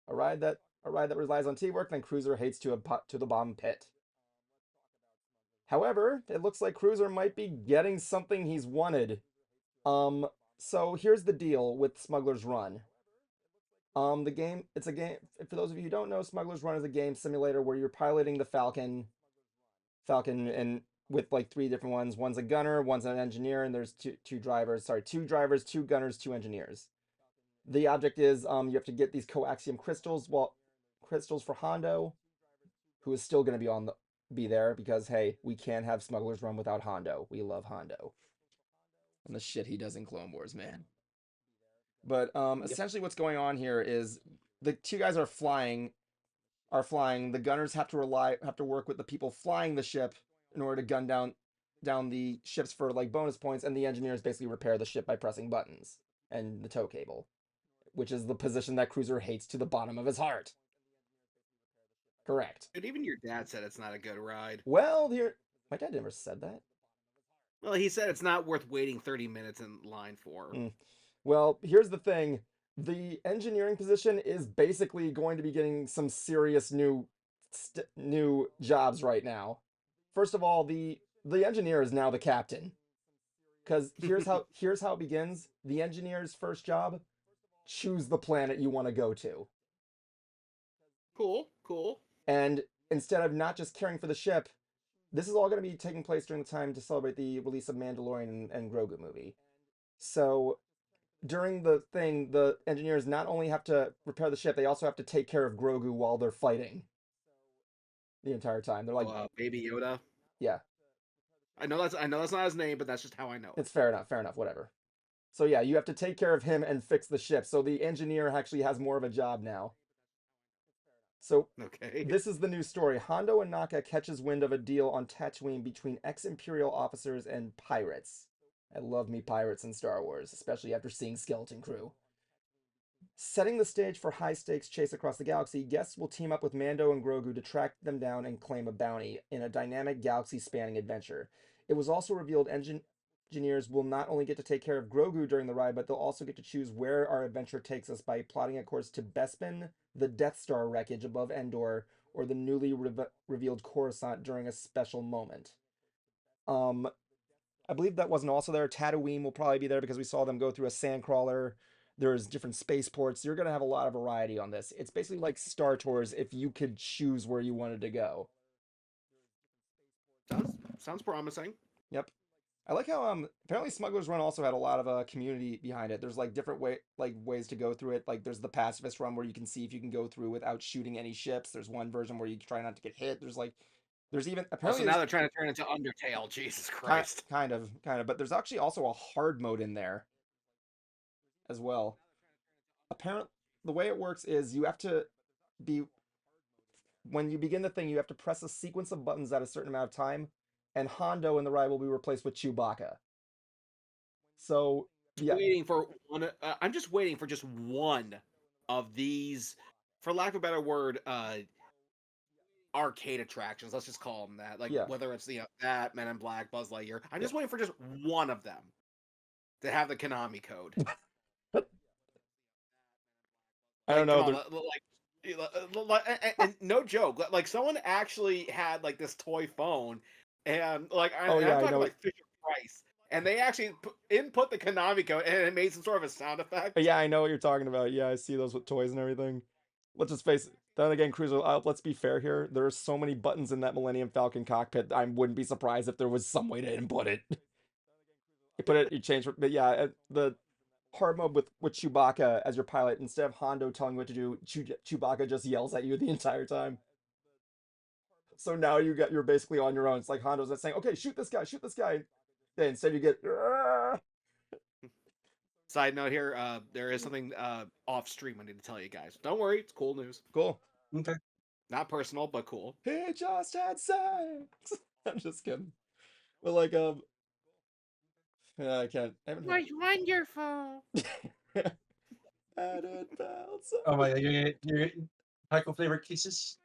a ride that relies on teamwork, then Cruiser hates to the bottom pit. However, it looks like Cruiser might be getting something he's wanted. So here's the deal with Smuggler's Run. The game, it's a game, for those of you who don't know, Smuggler's Run is a game simulator where you're piloting the Falcon, and with like three different ones. One's a gunner, one's an engineer, and there's two drivers, two gunners, two engineers. The object is you have to get these coaxium crystals for Hondo, who is still going to be there because hey, we can't have Smuggler's Run without Hondo. We love Hondo. And the shit he does in Clone Wars, man. But essentially what's going on here is the two guys are flying. The gunners have to work with the people flying the ship in order to gun down the ships for like bonus points, and the engineers basically repair the ship by pressing buttons and the tow cable, which is the position that Cruiser hates to the bottom of his heart. Correct. And even your dad said it's not a good ride. Well, my dad never said that. Well, he said it's not worth waiting 30 minutes in line for. Well, here's the thing. The engineering position is basically going to be getting some serious new jobs right now. First of all, the engineer is now the captain. Because here's how it begins. The engineer's first job: choose the planet you want to go to. Cool. And instead of not just caring for the ship, this is all going to be taking place during the time to celebrate the release of Mandalorian and Grogu movie. So during the thing, the engineers not only have to repair the ship, they also have to take care of Grogu while they're fighting the entire time. They're like, Baby Yoda. Yeah. I know that's not his name, but that's just how I know. It's fair enough, whatever. So yeah, you have to take care of him and fix the ship. So the engineer actually has more of a job now. So okay. This is the new story. Hondo Ohnaka catches wind of a deal on Tatooine between ex-Imperial officers and pirates. I love me pirates in Star Wars, especially after seeing Skeleton Crew. Setting the stage for high-stakes chase across the galaxy, guests will team up with Mando and Grogu to track them down and claim a bounty in a dynamic galaxy-spanning adventure. It was also revealed engineers will not only get to take care of Grogu during the ride, but they'll also get to choose where our adventure takes us by plotting a course to Bespin, the Death Star wreckage above Endor, or the newly revealed Coruscant during a special moment. I believe that wasn't also there. Tatooine will probably be there because we saw them go through a sandcrawler. There's different spaceports. You're going to have a lot of variety on this. It's basically like Star Tours if you could choose where you wanted to go. Sounds promising. Yep. I like how apparently Smuggler's Run also had a lot of community behind it. There's like different ways to go through it. Like there's the pacifist run where you can see if you can go through without shooting any ships. There's one version where you try not to get hit. There's even apparently so now they're trying to turn it into Undertale. Jesus Christ. Kind of. But there's actually also a hard mode in there as well. Apparently, the way it works is you have to when you begin the thing, you have to press a sequence of buttons at a certain amount of time, and Hondo in the ride will be replaced with Chewbacca. So yeah, waiting for one. I'm just waiting for just one of these, for lack of a better word, arcade attractions. Let's just call them that. Like Yeah. whether it's that Men in Black, Buzz Lightyear. I'm just Yeah. waiting for just one of them to have the Konami code. I don't Like, come know. on, and no joke. Like, someone actually had like this toy phone, and like, Oh yeah, I'm I talking know. like Fisher Price, and they actually input the Konami code, and it made some sort of a sound effect. Yeah, I know what you're talking about. Yeah, I see those with toys and everything. Let's just face it. Then again, Cruiser, let's be fair here. There are so many buttons in that Millennium Falcon cockpit. I wouldn't be surprised if there was some way to input it. You put it, you change. But yeah, the hard mode with Chewbacca as your pilot, instead of Hondo telling you what to do, Chewbacca just yells at you the entire time. So now you're basically on your own. It's like Hondo's not saying, "Okay, shoot this guy, shoot this guy." Then instead you get. Side note here, there is something off stream I need to tell you guys. Don't worry, it's cool news. Cool. Okay. Not personal, but cool. He just had sex. I'm just kidding. But like yeah, I can't. I haven't had. Wonderful. Added bells. Oh my God, you're getting Michael flavor kisses.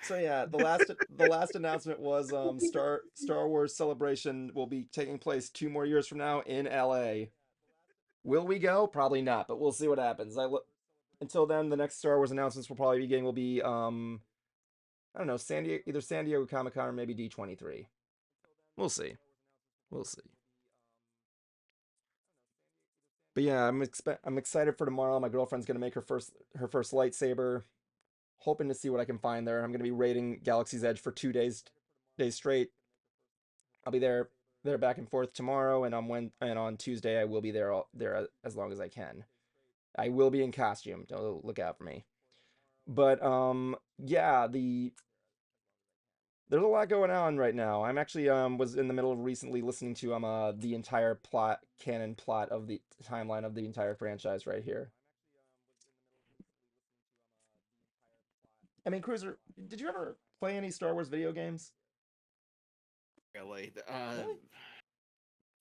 So yeah, the last announcement was Star Wars Celebration will be taking place 2 more years from now in LA. Will we go? Probably not, but we'll see what happens. Until then, the next Star Wars announcements we'll probably be getting will be I don't know, either San Diego Comic Con or maybe D23. We'll see. We'll see. But yeah, I'm excited for tomorrow. My girlfriend's gonna make her first lightsaber. Hoping to see what I can find there. I'm gonna be raiding Galaxy's Edge for 2 days straight. I'll be there back and forth tomorrow, and on Tuesday I will be there as long as I can. I will be in costume. Don't look out for me. But yeah, there's a lot going on right now. I'm actually was in the middle of recently listening to the entire canon plot of the timeline of the entire franchise right here. I mean, Cruiser, did you ever play any Star Wars video games? Really? Really?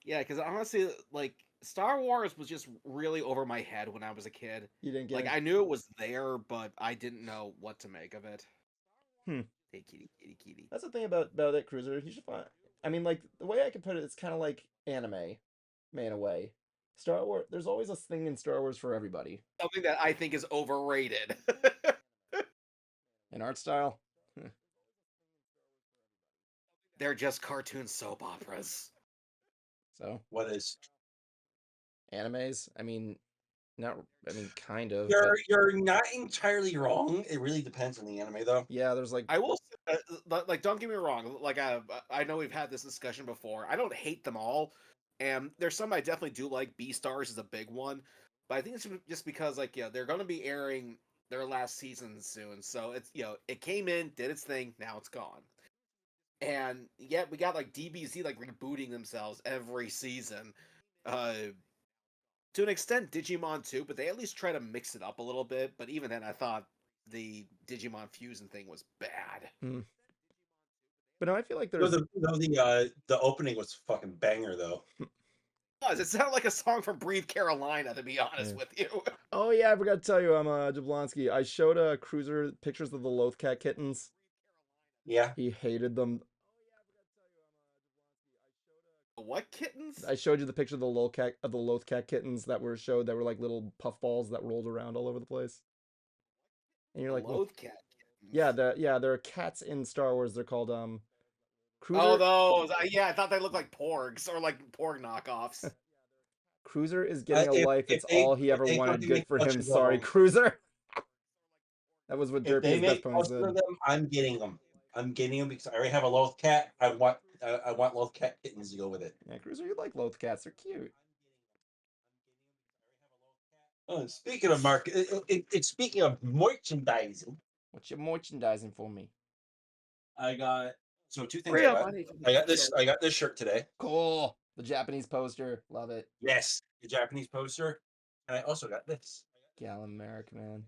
Yeah, because honestly, like Star Wars was just really over my head when I was a kid. You didn't get Like it? I knew it was there, but I didn't know what to make of it. Hmm. Hey, kitty, kitty, kitty. That's the thing about it, Cruiser. You should find. I mean, like the way I could put it, it's kind of like anime, man away. Star Wars. There's always a thing in Star Wars for everybody. Something that I think is overrated. In art style. They're just cartoon soap operas. So What is? animes. I mean, not. I mean, kind of. You're not entirely wrong. It really depends on the anime, though. Yeah, there's like. I will say, like, don't get me wrong. Like, I know we've had this discussion before. I don't hate them all, and there's some I definitely do like. Beastars is a big one, but I think it's just because, like, they're going to be airing their last season soon, so it's it came in, did its thing, now it's gone. And yet we got like DBZ like rebooting themselves every season. To an extent, Digimon too, but they at least try to mix it up a little bit. But even then, I thought the Digimon Fusion thing was bad. But no, I feel like No, there's. the opening was fucking banger though. It sounded like a song from Breathe Carolina, to be honest Yeah. with you. Oh yeah, I forgot to tell you, I'm Jablonski. I showed Cruiser pictures of the Lothcat kittens. Yeah. He hated them. What kittens? I showed you the picture of the Lothcat kittens that were showed that were like little puffballs that rolled around all over the place. And you're like, well, Lothcat kittens. yeah, there are cats in Star Wars. They're called Cruiser. Oh, those. Yeah, I thought they looked like porgs or like porg knockoffs. Cruiser is getting a life. It's they- all he if ever they wanted. fucking Good make for him. bunches of Sorry, them. Cruiser. That was what If they Derpy's Best make Pony most said. of them, I'm getting them. I'm getting them because I already have a Lothcat. I want Lothcat kittens to go with it. Yeah, Cruiser, you like Lothcats. They're cute. Oh, speaking of speaking of merchandising, What you merchandising for me? I got two things. Real money for the I got this. shirt. I got this shirt today. Cool. The Japanese poster. Love it. Yes, the Japanese poster, and I also got this. Gallon Merrick, man.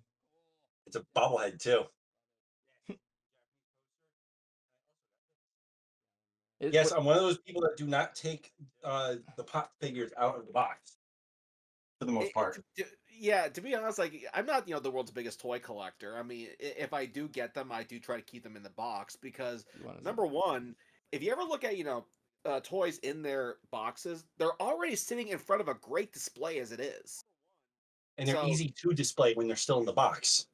It's a bobblehead too. Yes, I'm one of those people that do not take the pop figures out of the box for the most part. Yeah, to be honest, like I'm not, the world's biggest toy collector. I mean, if I do get them, I do try to keep them in the box because You want to see? number one, if you ever look at toys in their boxes, they're already sitting in front of a great display as it is. And they're So easy to display when they're still in the box.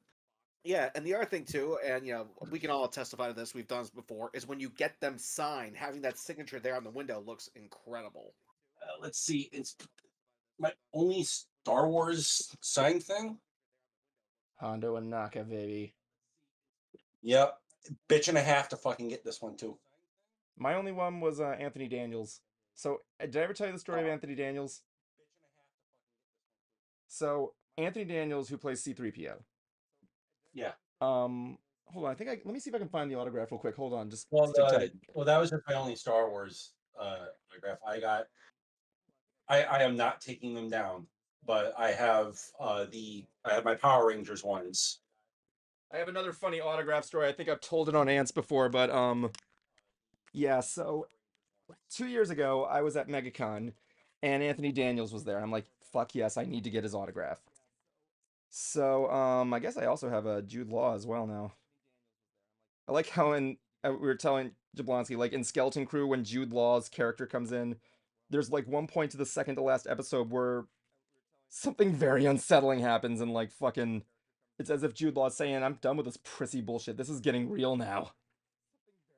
yeah, and the other thing too, and we can all testify to this. We've done this before. Is when you get them signed, having that signature there on the window looks incredible. Let's see. It's my only Star Wars sign thing. Hondo and Naka, baby. Yep. Bitch and a half to fucking get this one too. My only one was Anthony Daniels. So, did I ever tell you the story of Anthony Daniels? So, Anthony Daniels, who plays C3PO. Yeah. Hold on. Let me see if I can find the autograph real quick. Hold on. Just Well, stick tight. that was just my only Star Wars autograph. I am not taking them down, but I have my Power Rangers ones. I have another funny autograph story. I think I've told it on Ants before, but yeah. So 2 years ago, I was at MegaCon, and Anthony Daniels was there. I'm like, fuck yes, I need to get his autograph. So I guess I also have a Jude Law as well now. I like how we were telling Jablonski, like in Skeleton Crew, when Jude Law's character comes in, there's like one point to the second to last episode where something very unsettling happens, and like fucking, it's as if Jude Law's saying, "I'm done with this prissy bullshit. This is getting real now."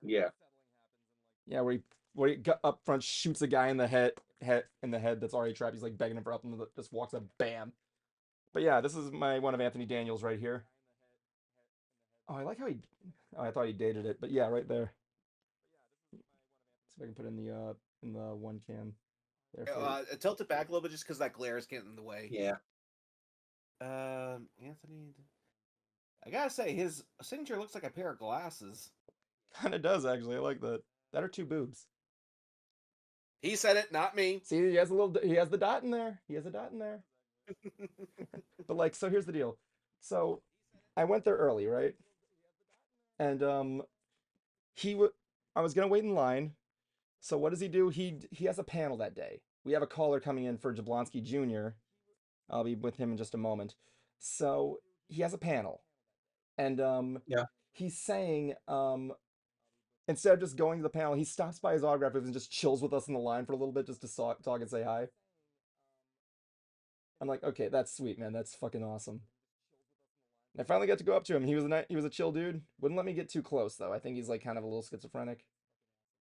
Yeah. Yeah, where he up front shoots a guy in the head that's already trapped. He's like begging him for help, and just walks up, bam. But yeah, this is my one of Anthony Daniels right here. Oh, I like how he. Oh, I thought he dated it, but yeah, right there. See if I can put in the one cam there for you. Tilt it back a little bit just because that glare is getting in the way. Yeah. Anthony, I gotta say his signature looks like a pair of glasses. Kind of does actually. I like that. That are two boobs. He said it, not me. See, he has the dot in there. He has a dot in there. But like, so here's the deal. So I went there early, right? And he would. I was gonna wait in line. So what does he do? He has a panel that day. We have a caller coming in for Jablonski Jr. I'll be with him in just a moment. So he has a panel, and Yeah. he's saying instead of just going to the panel, he stops by his autograph booth and just chills with us in the line for a little bit just to talk and say hi. I'm like, okay, that's sweet, man. That's fucking awesome. And I finally got to go up to him. He was a chill dude. Wouldn't let me get too close though. I think he's like kind of a little schizophrenic.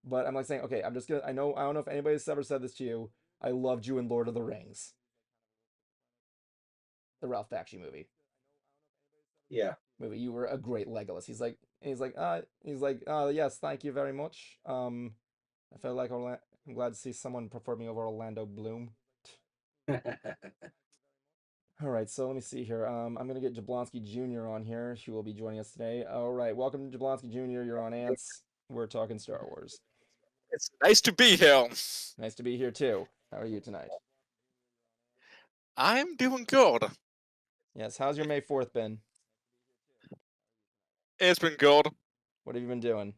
But I'm like saying, okay, I'm just gonna. I don't know if anybody's ever said this to you. I loved you in Lord of the Rings, the Ralph Bakshi movie. Yeah. You were a great Legolas. Yes, thank you very much. I felt like I'm glad to see someone prefer me over Orlando Bloom. All right, so let me see here. I'm gonna get Jablonski Jr. on here. She will be joining us today. All right, welcome Jablonski Jr. You're on Ants. We're talking Star Wars. It's nice to be here. Nice to be here too. How are you tonight? I'm doing good. Yes, how's your May 4th been? It's been good. What have you been doing?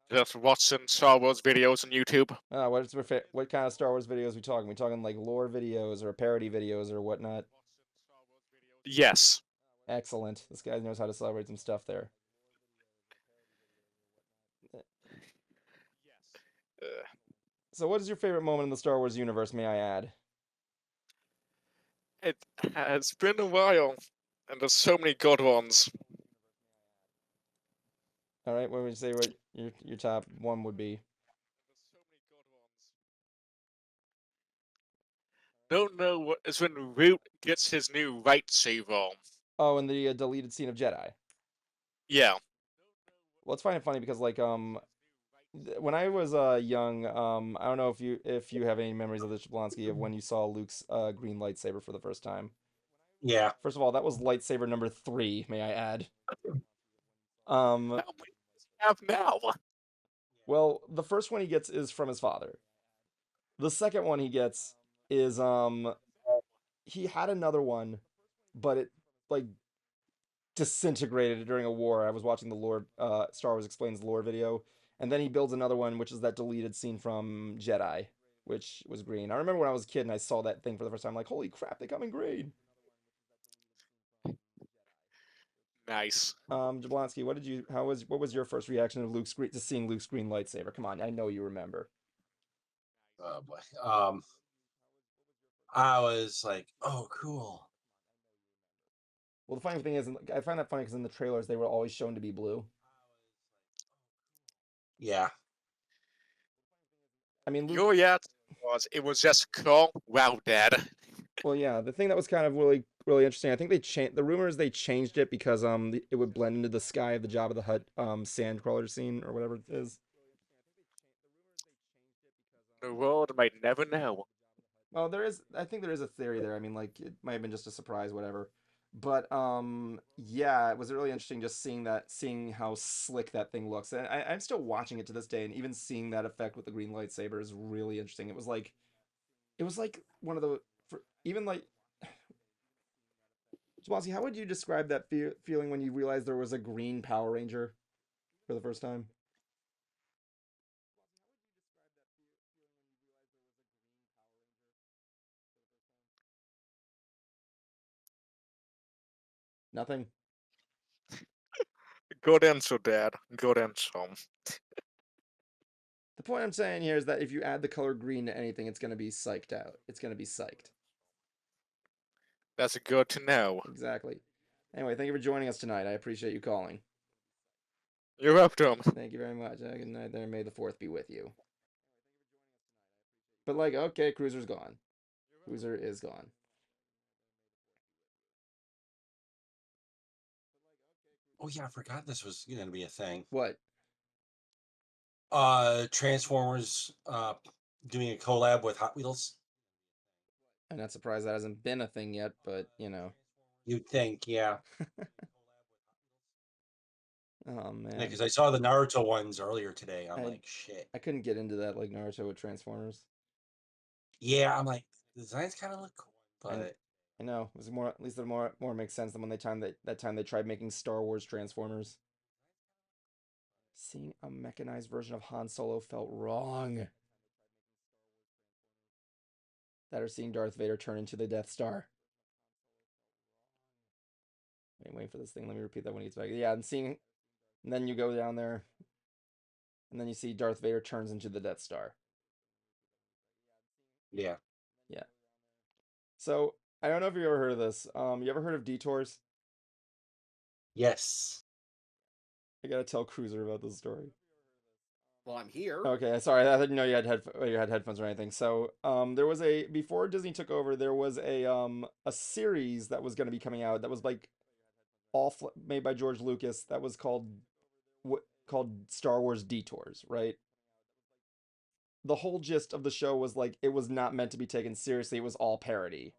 Just watching Star Wars videos on YouTube. What kind of Star Wars videos we talking? We talking like lore videos or parody videos or whatnot? Yes. Excellent. This guy knows how to celebrate some stuff there. Uh, So, what is your favorite moment in the Star Wars universe, may I add? it has been a while, and there's so many good ones. All right, what would you say what your top one would be? Don't know what is when Root gets his new lightsaber. Oh, and the deleted scene of Jedi. Yeah. Well, it's funny because like when I was young, I don't know if you have any memories of the Jablonski of when you saw Luke's green lightsaber for the first time. Yeah. First of all, that was lightsaber number 3, may I add. How many does he have now? Well, the first one he gets is from his father. The second one he gets is he had another one, but it like disintegrated during a war. I was watching the lore Star Wars Explains lore video, and then he builds another one, which is that deleted scene from Jedi. which was green. I remember when I was a kid and I saw that thing for the first time, like, holy crap, they come in green. Nice. Jablonski, what was your first reaction to seeing Luke's green lightsaber? Come on, I know you remember. Oh boy. I was like, oh, cool. Well, the funny thing is, I find that funny because in the trailers they were always shown to be blue. Yeah. I mean, Luke. Your reaction was it was just cool. Wow, Dad. Well, yeah, the thing that was kind of really really interesting, I think they changed the rumors. They changed it because it would blend into the sky of the Jabba the Hutt sandcrawler scene or whatever it is. The world might never know. Well, I think there is a theory there. I mean, like it might have been just a surprise, whatever. But yeah, it was really interesting just seeing how slick that thing looks. And I'm still watching it to this day, and even seeing that effect with the green lightsaber is really interesting. It was like one of the even like Swansea, how would you describe that feeling when you realized there was a green Power Ranger for the first time? Nothing. Good answer, Dad. Good answer. The point I'm saying here is that if you add the color green to anything, it's going to be psyched out. It's going to be psyched. That's good to know. Exactly. Anyway, thank you for joining us tonight. I appreciate you calling. You're welcome. Thank you very much. Good night there. May the 4th be with you. But like, okay, Cruiser's gone. Cruiser is gone. Oh yeah, I forgot this was going to be a thing. What? Transformers doing a collab with Hot Wheels. I'm not surprised that hasn't been a thing yet, but you know. You'd think, yeah. Oh man. Because I saw the Naruto ones earlier today. I'm like, shit. I couldn't get into that like Naruto with Transformers. Yeah, I'm like, the designs kind of look cool, but I know it was more. At least it more makes sense than when that time they tried making Star Wars Transformers. Seeing a mechanized version of Han Solo felt wrong. That or seeing Darth Vader turn into the Death Star. Wait for this thing. Let me repeat that when he gets back. Yeah, and then you go down there, and then you see Darth Vader turns into the Death Star. Yeah. Yeah. So I don't know if you ever heard of this. You ever heard of detours? Yes. I gotta tell Cruiser about this story. Well, I'm here. Okay, sorry. I didn't know you had headphones or anything. So, there was before Disney took over, there was a series that was going to be coming out that was like made by George Lucas that was called Star Wars Detours, right? The whole gist of the show was like it was not meant to be taken seriously. It was all parody.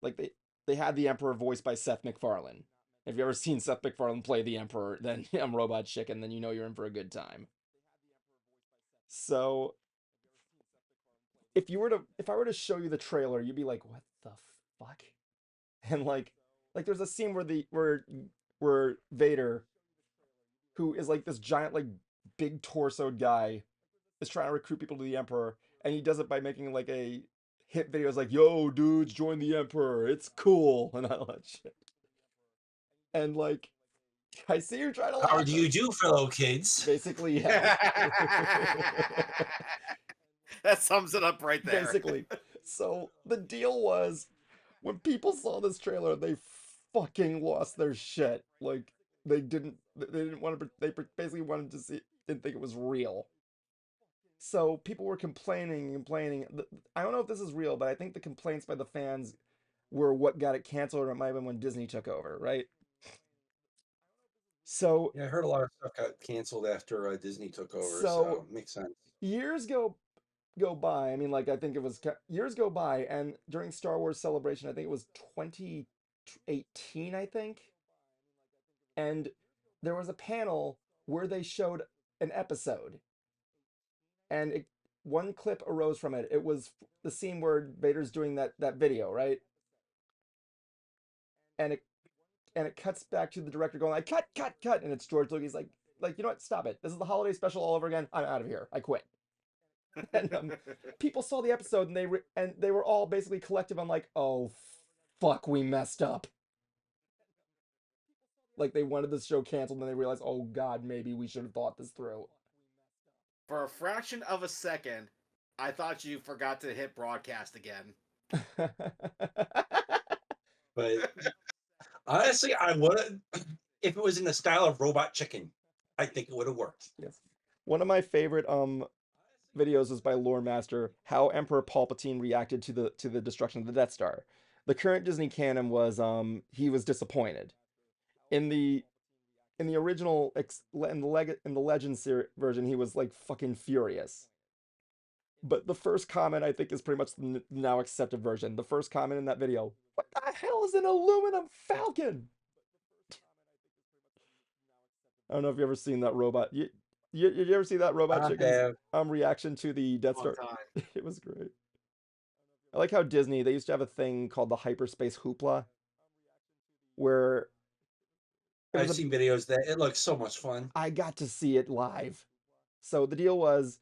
Like they had the Emperor voiced by Seth MacFarlane. If you ever seen Seth MacFarlane play the Emperor, then I'm Robot Chicken, then you know you're in for a good time. So if I were to show you the trailer, you'd be like, "What the fuck?" And like there's a scene where Vader, who is like this giant like big torsoed guy, is trying to recruit people to the Emperor, and he does it by making like a hit videos like, "Yo, dudes, join the Emperor. It's cool," and all that shit. And like, I see you're trying to laugh. How do you do, fellow kids? Basically, yeah. That sums it up right there. Basically. So the deal was, when people saw this trailer, they fucking lost their shit. Like they didn't want to. They basically wanted to see. Didn't think it was real. So people were complaining and complaining. I don't know if this is real, but I think the complaints by the fans were what got it canceled, or it might have been when Disney took over, right? So Yeah, I heard a lot of stuff got canceled after Disney took over, So- so makes sense. years go by. I mean, like I think it was years go by, and during Star Wars Celebration, I think it was 2018, I think, and there was a panel where they showed an episode, and one clip arose from it. It was the scene where Vader's doing that video, right? And it cuts back to the director going like, cut, and it's George Lucas like, you know what? Stop it. This is the holiday special all over again. I'm out of here. I quit. And people saw the episode and they were all basically collective on like, oh fuck, we messed up. Like they wanted this show canceled and they realized, oh god, maybe we should have thought this through. For a fraction of a second, I thought you forgot to hit broadcast again. But honestly, I would if it was in the style of Robot Chicken. I think it would have worked. Yes. One of my favorite videos is by Lore Master, how Emperor Palpatine reacted to the destruction of the Death Star. The current Disney canon was he was disappointed. In the original in the Legends version, he was like fucking furious. But the first comment I think is pretty much the now accepted version. The first comment in that video, what the hell is an aluminum falcon? I don't know if you ever seen that robot. You ever see that Robot I Chicken's have. reaction to the Death Long Star? time. It was great. I like how Disney, they used to have a thing called the hyperspace hoopla, where it was I've seen videos that it looks so much fun. I got to see it live. So the deal was,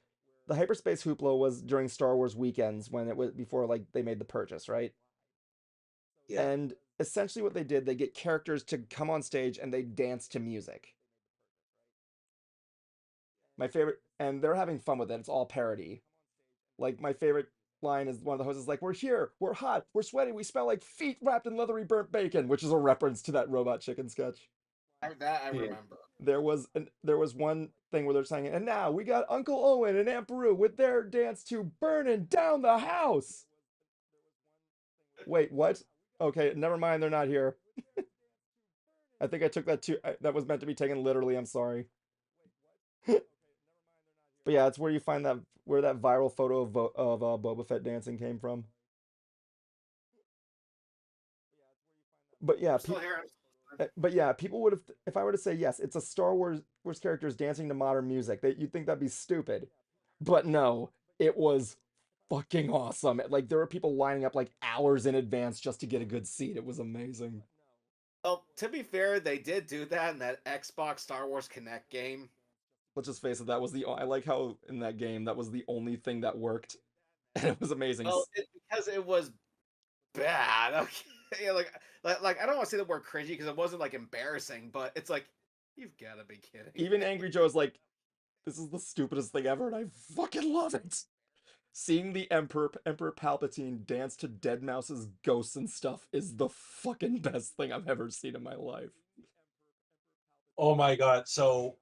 the hyperspace hoopla was during Star Wars weekends when it was before like they made the purchase, right? Yeah. And essentially what they did, they get characters to come on stage and they dance to music. My favorite, and they're having fun with it. It's all parody. Like my favorite line is one of the hosts is like, "We're here, we're hot, we're sweaty, we smell like feet wrapped in leathery burnt bacon," which is a reference to that Robot Chicken sketch. That I Yeah. remember. There was one thing where they're saying, "And now we got Uncle Owen and Aunt Beru with their dance to Burning Down the House." Wait, what? Okay, never mind. They're not here. I think I took that too. That was meant to be taken literally. I'm sorry. But yeah, it's where you find that where that viral photo of Boba Fett dancing came from. But yeah, I'm still here. but yeah, people would have if I were to say yes, it's a Star Wars characters dancing to modern music. That you'd think that'd be stupid, but no, it was fucking awesome. Like there were people lining up like hours in advance just to get a good seat. It was amazing. Well, to be fair, they did do that in that Xbox Star Wars Connect game. Let's just face it, that was I like how in that game that was the only thing that worked, and it was amazing. Well, because it was bad. Okay, yeah, like I don't want to say the word cringy because it wasn't like embarrassing, but it's like you've got to be kidding. Even Angry Joe's like, this is the stupidest thing ever, and I fucking love it. Seeing the Emperor Palpatine dance to Dead Mouse's ghosts and stuff is the fucking best thing I've ever seen in my life. Oh my god! So,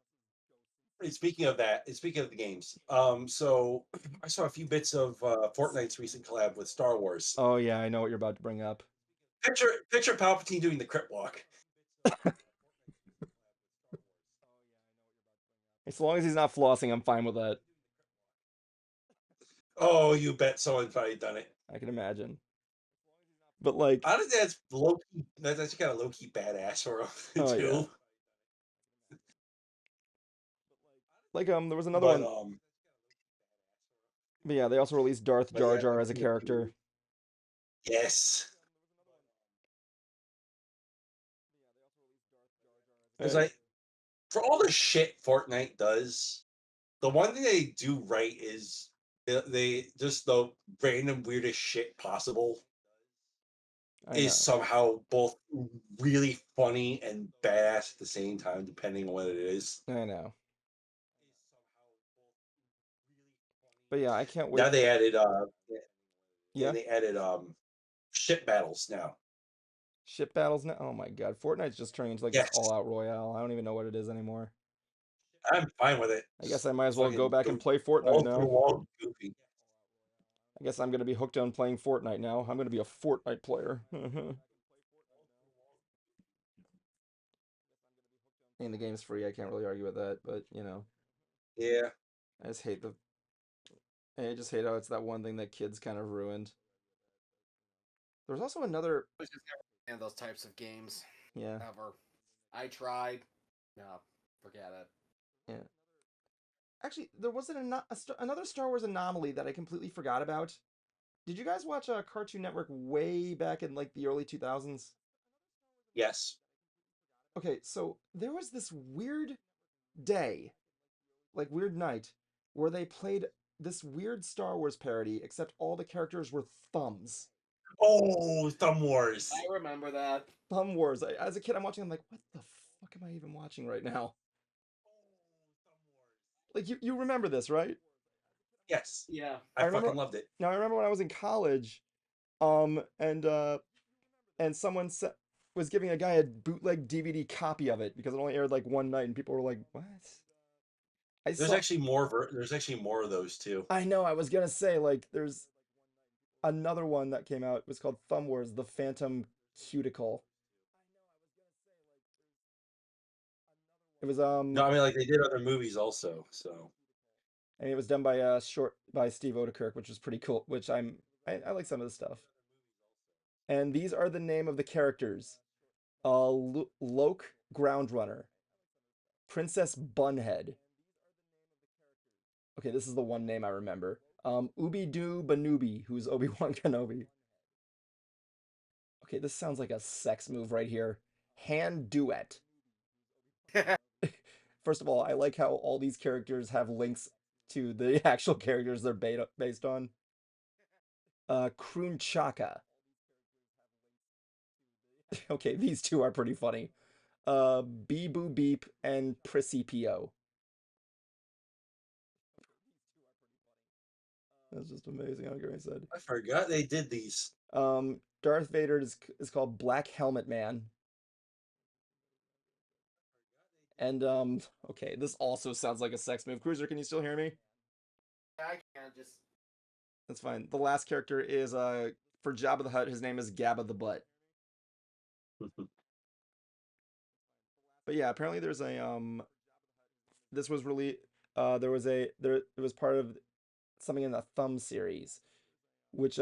speaking of that, speaking of the games, so I saw a few bits of Fortnite's recent collab with Star Wars. Oh yeah, I know what you're about to bring up. Picture Palpatine doing the crypt walk. As long as he's not flossing, I'm fine with that. Oh, you bet someone probably done it. I can imagine. But like, I think that's low key. That's kind of low key badass for him Oh, too. yeah. Like there was another But one. But yeah, they also released Darth But Jar yeah, Jar as a yeah. character. yes, because Uh, for all the shit Fortnite does, the one thing they do right is they just the random weirdest shit possible I know. is somehow both really funny and badass at the same time, depending on what it is. I know. But yeah, I can't wait. Now they added Yeah, they added ship battles now. ship battles now. Oh my god, Fortnite's just turning into like Yes. this all-out royale. I don't even know what it is anymore. I'm fine with it. I guess I might as well go Fucking back and play all Fortnite through now. wall goofy. I guess I'm gonna be hooked on playing Fortnite now. I'm gonna be a Fortnite player. And the game's free. I can't really argue with that, but you know, Yeah. I just hate I just hate how it's that one thing that kids kind of ruined. There's also another. I was just never in those types of games Yeah, ever. I tried. No, forget it. yeah. Actually, there was another Star Wars anomaly that I completely forgot about. Did you guys watch Cartoon Network way back in like the early 2000s? Yes. Okay, so there was this weird day, like weird night, where they played this weird Star Wars parody, except all the characters were thumbs. Oh, Thumb Wars. I remember that. Thumb Wars. As a kid, I'm watching. I'm like, what the fuck am I even watching right now? Like you remember this, right? Yes, Yeah. I I remember. fucking loved it. Now I remember when I was in college, and someone was giving a guy a bootleg DVD copy of it because it only aired like one night, and people were like, "What?" I There's saw. actually more. There's actually more of those too. I know. I was gonna say like, there's another one that came out. It was called Thumb Wars: The Phantom Cuticle. It was No, I mean like they did other movies also. So and it was done by Steve Odekirk, which was pretty cool. Which I like some of the stuff. And these are the name of the characters: Loke Groundrunner, Princess Bunhead. Okay, this is the one name I remember. Ubi Doo Banubi, who's Obi-Wan Kenobi. Okay, this sounds like a sex move right here. Hand Duet. First of all, I like how all these characters have links to the actual characters they're based on. Kroon Chaka. Okay, these two are pretty funny. Bee Boo Beep and Prissy P.O. That's just amazing. I don't care what I said. I forgot they did these. Darth Vader is called Black Helmet Man. And okay, this also sounds like a sex move. Cruiser, can you still hear me? I can't just. That's fine. The last character is for Jabba the Hutt, his name is Gabba the Butt. But yeah, apparently there's a this was really there it was part of something in the Thumb series, which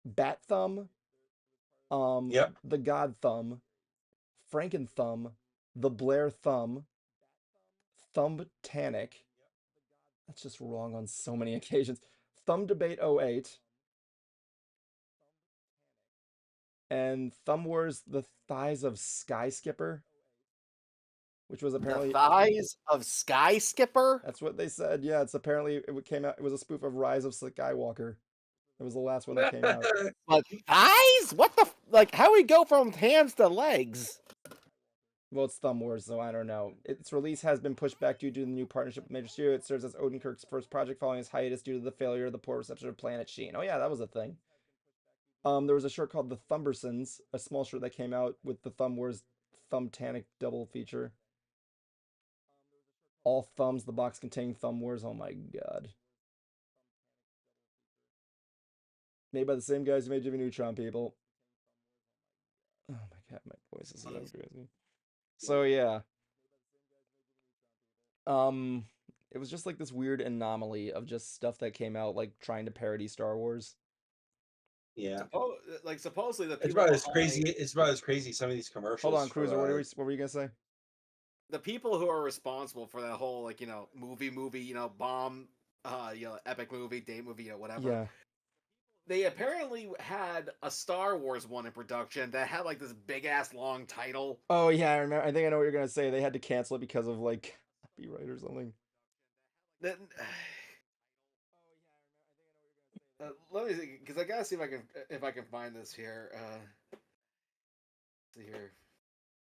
Bat Thumb, Yep. the God Thumb, Franken Thumb, the Blair Thumb, Thumb Tanic. That's just wrong on so many occasions. Thumb Debate 08 and Thumb Wars: The Thighs of Sky Skipper, which was apparently The thighs of Sky Skipper? that's what they said. Yeah, it's apparently it came out. It was a spoof of Rise of Skywalker. It was the last one that came out. But thighs? What the like? How we go from hands to legs? Well, it's Thumb Wars, so I don't know. Its release has been pushed back due to the new partnership with Major Studio. It serves as Odenkirk's first project following his hiatus due to the failure of the poor reception of Planet Sheen. Oh yeah, that was a thing. There was a short called The Thumbersons, a small short that came out with the Thumb Wars Thumbtanic double feature. All thumbs, the box containing Thumb Wars. Oh my god. Made by the same guys who made Jimmy Neutron, people. Oh my god, my voice is so crazy. So yeah. It was just like this weird anomaly of just stuff that came out like trying to parody Star Wars. Yeah. Supposedly the It's people about as behind- crazy. It's about as crazy as some of these commercials. Hold on, Cruiser. for, What were you gonna say? the people who are responsible for that whole movie, bomb, epic movie, date movie, whatever. Yeah. They apparently had a Star Wars one in production that had like this big ass long title. Oh yeah, I remember. I think I know what you're gonna say. They had to cancel it because of like copyright or something. That, let me see, because I gotta see if I can find this here. See here,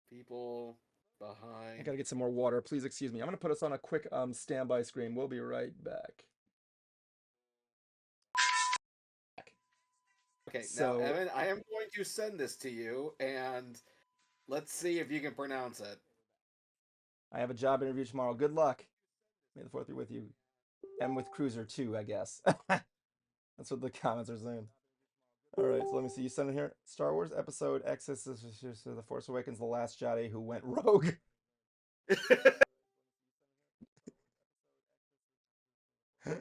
people I behind. gotta get some more water. Please excuse me. I'm gonna put us on a quick standby screen. We'll be right back. Okay, So- now Evan, I am going to send this to you, and let's see if you can pronounce it. I have a job interview tomorrow. Good luck. May the 4th be with you. And with Cruiser too, I guess. That's what the comments are saying. Alright, so let me see. You sent it here. Star Wars Episode X is The Force Awakens, The Last Jedi Who Went Rogue.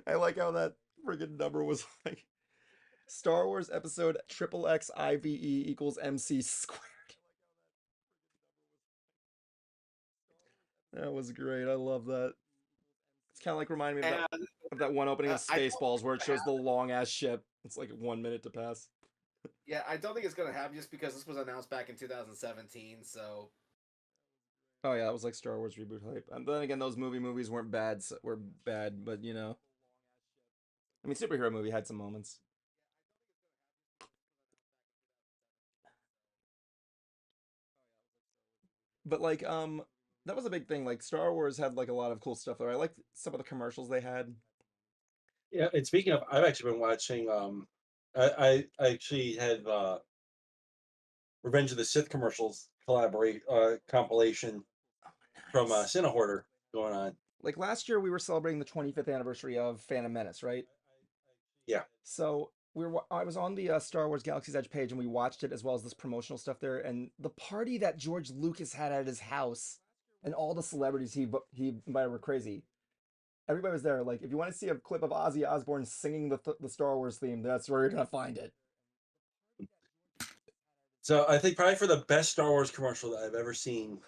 I like how that friggin' number was like Star Wars Episode XXXIVE equals MC squared. That was great. I love that. It's kind of like reminding me of that one opening of Spaceballs where it shows the long ass ship. It's like 1 minute to pass. Yeah, I don't think it's gonna happen just because this was announced back in 2017. So Oh yeah, it was like Star Wars reboot hype. And then again, those movies weren't bad. Were bad, but I mean, superhero movie had some moments. But like, that was a big thing. Like Star Wars had like a lot of cool stuff there. I liked some of the commercials they had. Yeah, and speaking of, I've actually been watching. I actually had Revenge of the Sith commercials collaborate compilation from Nice. Cine Hoarder going on. Like last year, we were celebrating the 25th anniversary of Phantom Menace, right? Yeah, So I was on the Star Wars Galaxy's Edge page, and we watched it as well as this promotional stuff there. And the party that George Lucas had at his house, and all the celebrities he invited were crazy. Everybody was there. Like, if you want to see a clip of Ozzy Osbourne singing the Star Wars theme, that's where you're gonna find it. so I think probably for the best Star Wars commercial that I've ever seen,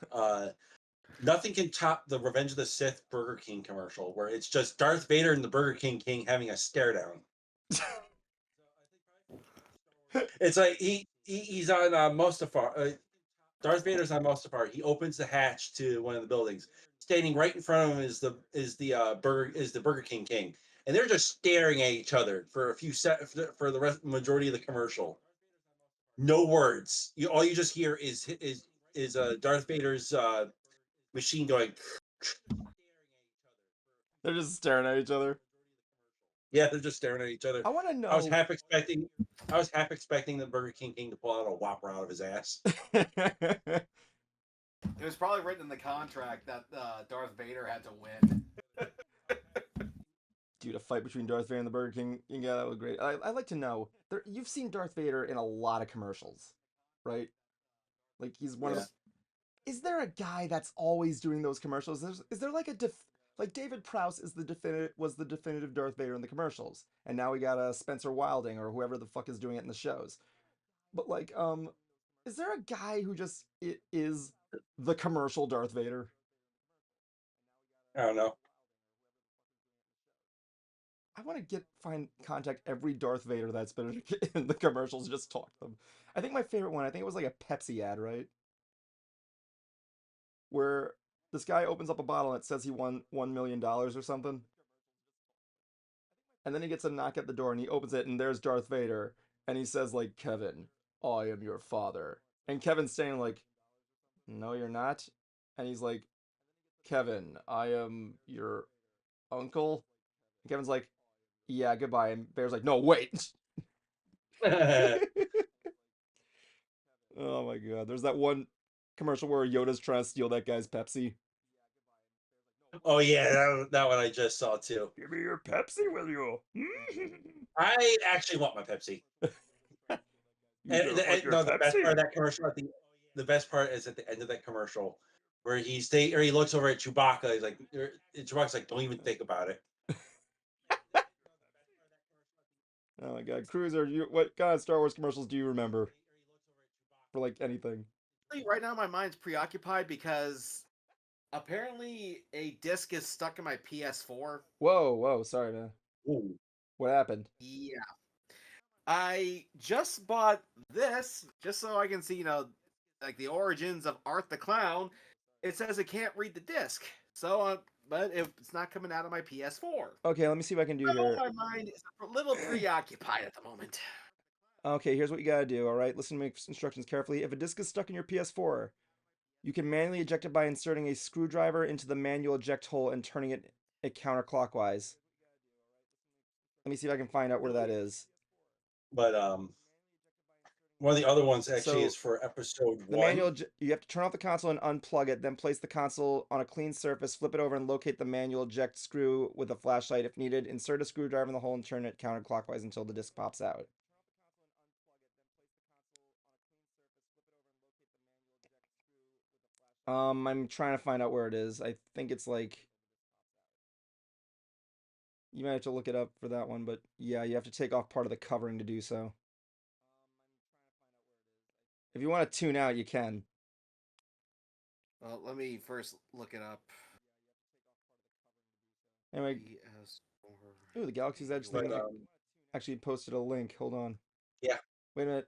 nothing can top the Revenge of the Sith Burger King commercial, where it's just Darth Vader and the Burger King having a stare down. It's like he's on Mustafar. Darth Vader's on Mustafar. He opens the hatch to one of the buildings. Standing right in front of him is the Burger King, and they're just staring at each other for a few for the majority of the commercial. No words. All you just hear is Darth Vader's machine going. They're just staring at each other. Yeah, they're just staring at each other. I want to I was know. half expecting. I was half expecting the Burger King to pull out a Whopper out of his ass. It was probably written in the contract that Darth Vader had to win. Dude, a fight between Darth Vader and the Burger King. Yeah, that was great. I'd like to know. You've seen Darth Vader in a lot of commercials, right? Like he's one of Yeah. the. Is there a guy that's always doing those commercials? Is there like like David Prowse was the definitive Darth Vader in the commercials, and now we got a Spencer Wilding or whoever the fuck is doing it in the shows. But like, is there a guy who just is the commercial Darth Vader? I don't know. I want to contact every Darth Vader that's been in the commercials, just talk to them. I think my favorite one, I think it was like a Pepsi ad, right? Where this guy opens up a bottle and it says he won $1 million or something. And then he gets a knock at the door and he opens it and there's Darth Vader. And he says, like, Kevin, I am your father. And Kevin's saying, like, no, you're not. And he's like, Kevin, I am your uncle. And Kevin's like, yeah, goodbye. And Bear's like, no, wait. Oh my god. There's that one commercial where Yoda's trying to steal that guy's Pepsi. Oh yeah, that one I just saw too. Give me your Pepsi, will you? I actually want my Pepsi. You don't like your No, the best Pepsi? part of that commercial the best part is at the end of that commercial where he looks over at Chewbacca. He's like, Chewbacca's like, don't even think about it. Oh my god, Cruiser, what kind of Star Wars commercials do you remember for like anything? Right now, my mind's preoccupied because apparently a disc is stuck in my PS4. Whoa, sorry, man. Ooh. What happened? Yeah. I just bought this just so I can see, like the origins of Art the Clown. It says it can't read the disc. So, but it's not coming out of my PS4. Okay, let me see what I can do So here. my mind is a little preoccupied at the moment. Okay, here's what you gotta do, alright? Listen to my instructions carefully. If a disc is stuck in your PS4, you can manually eject it by inserting a screwdriver into the manual eject hole and turning it counterclockwise. Let me see if I can find out where that is. But one of the other ones actually So, is for episode The one. manual, you have to turn off the console and unplug it, then place the console on a clean surface, flip it over and locate the manual eject screw with a flashlight if needed. Insert a screwdriver in the hole and turn it counterclockwise until the disc pops out. I'm trying to find out where it is. I think it's like you might have to look it up for that one, but yeah, you have to take off part of the covering to do so. If you want to tune out, you can. Well, let me first look it up. Anyway, PS4. ooh, the Galaxy's Edge thing actually posted a link. Hold on. Yeah. Wait a minute.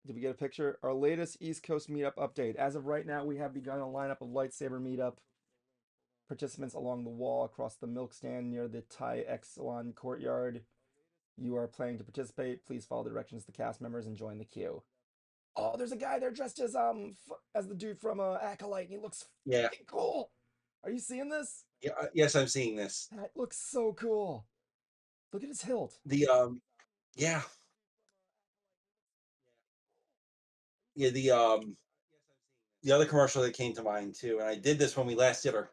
Did we get a picture? Our latest East Coast meetup update. As of right now, we have begun a lineup of lightsaber meetup participants along the wall across the milk stand near the Thai Exelon courtyard. You are planning to participate. Please follow the directions to the cast members and join the queue. Oh, there's a guy there dressed as the dude from Acolyte, and he looks Yeah. fucking cool. Are you seeing this? Yeah. Yes, I'm seeing this. That looks so cool. Look at his hilt. The yeah. Yeah, the other commercial that came to mind too, and I did this when we last did our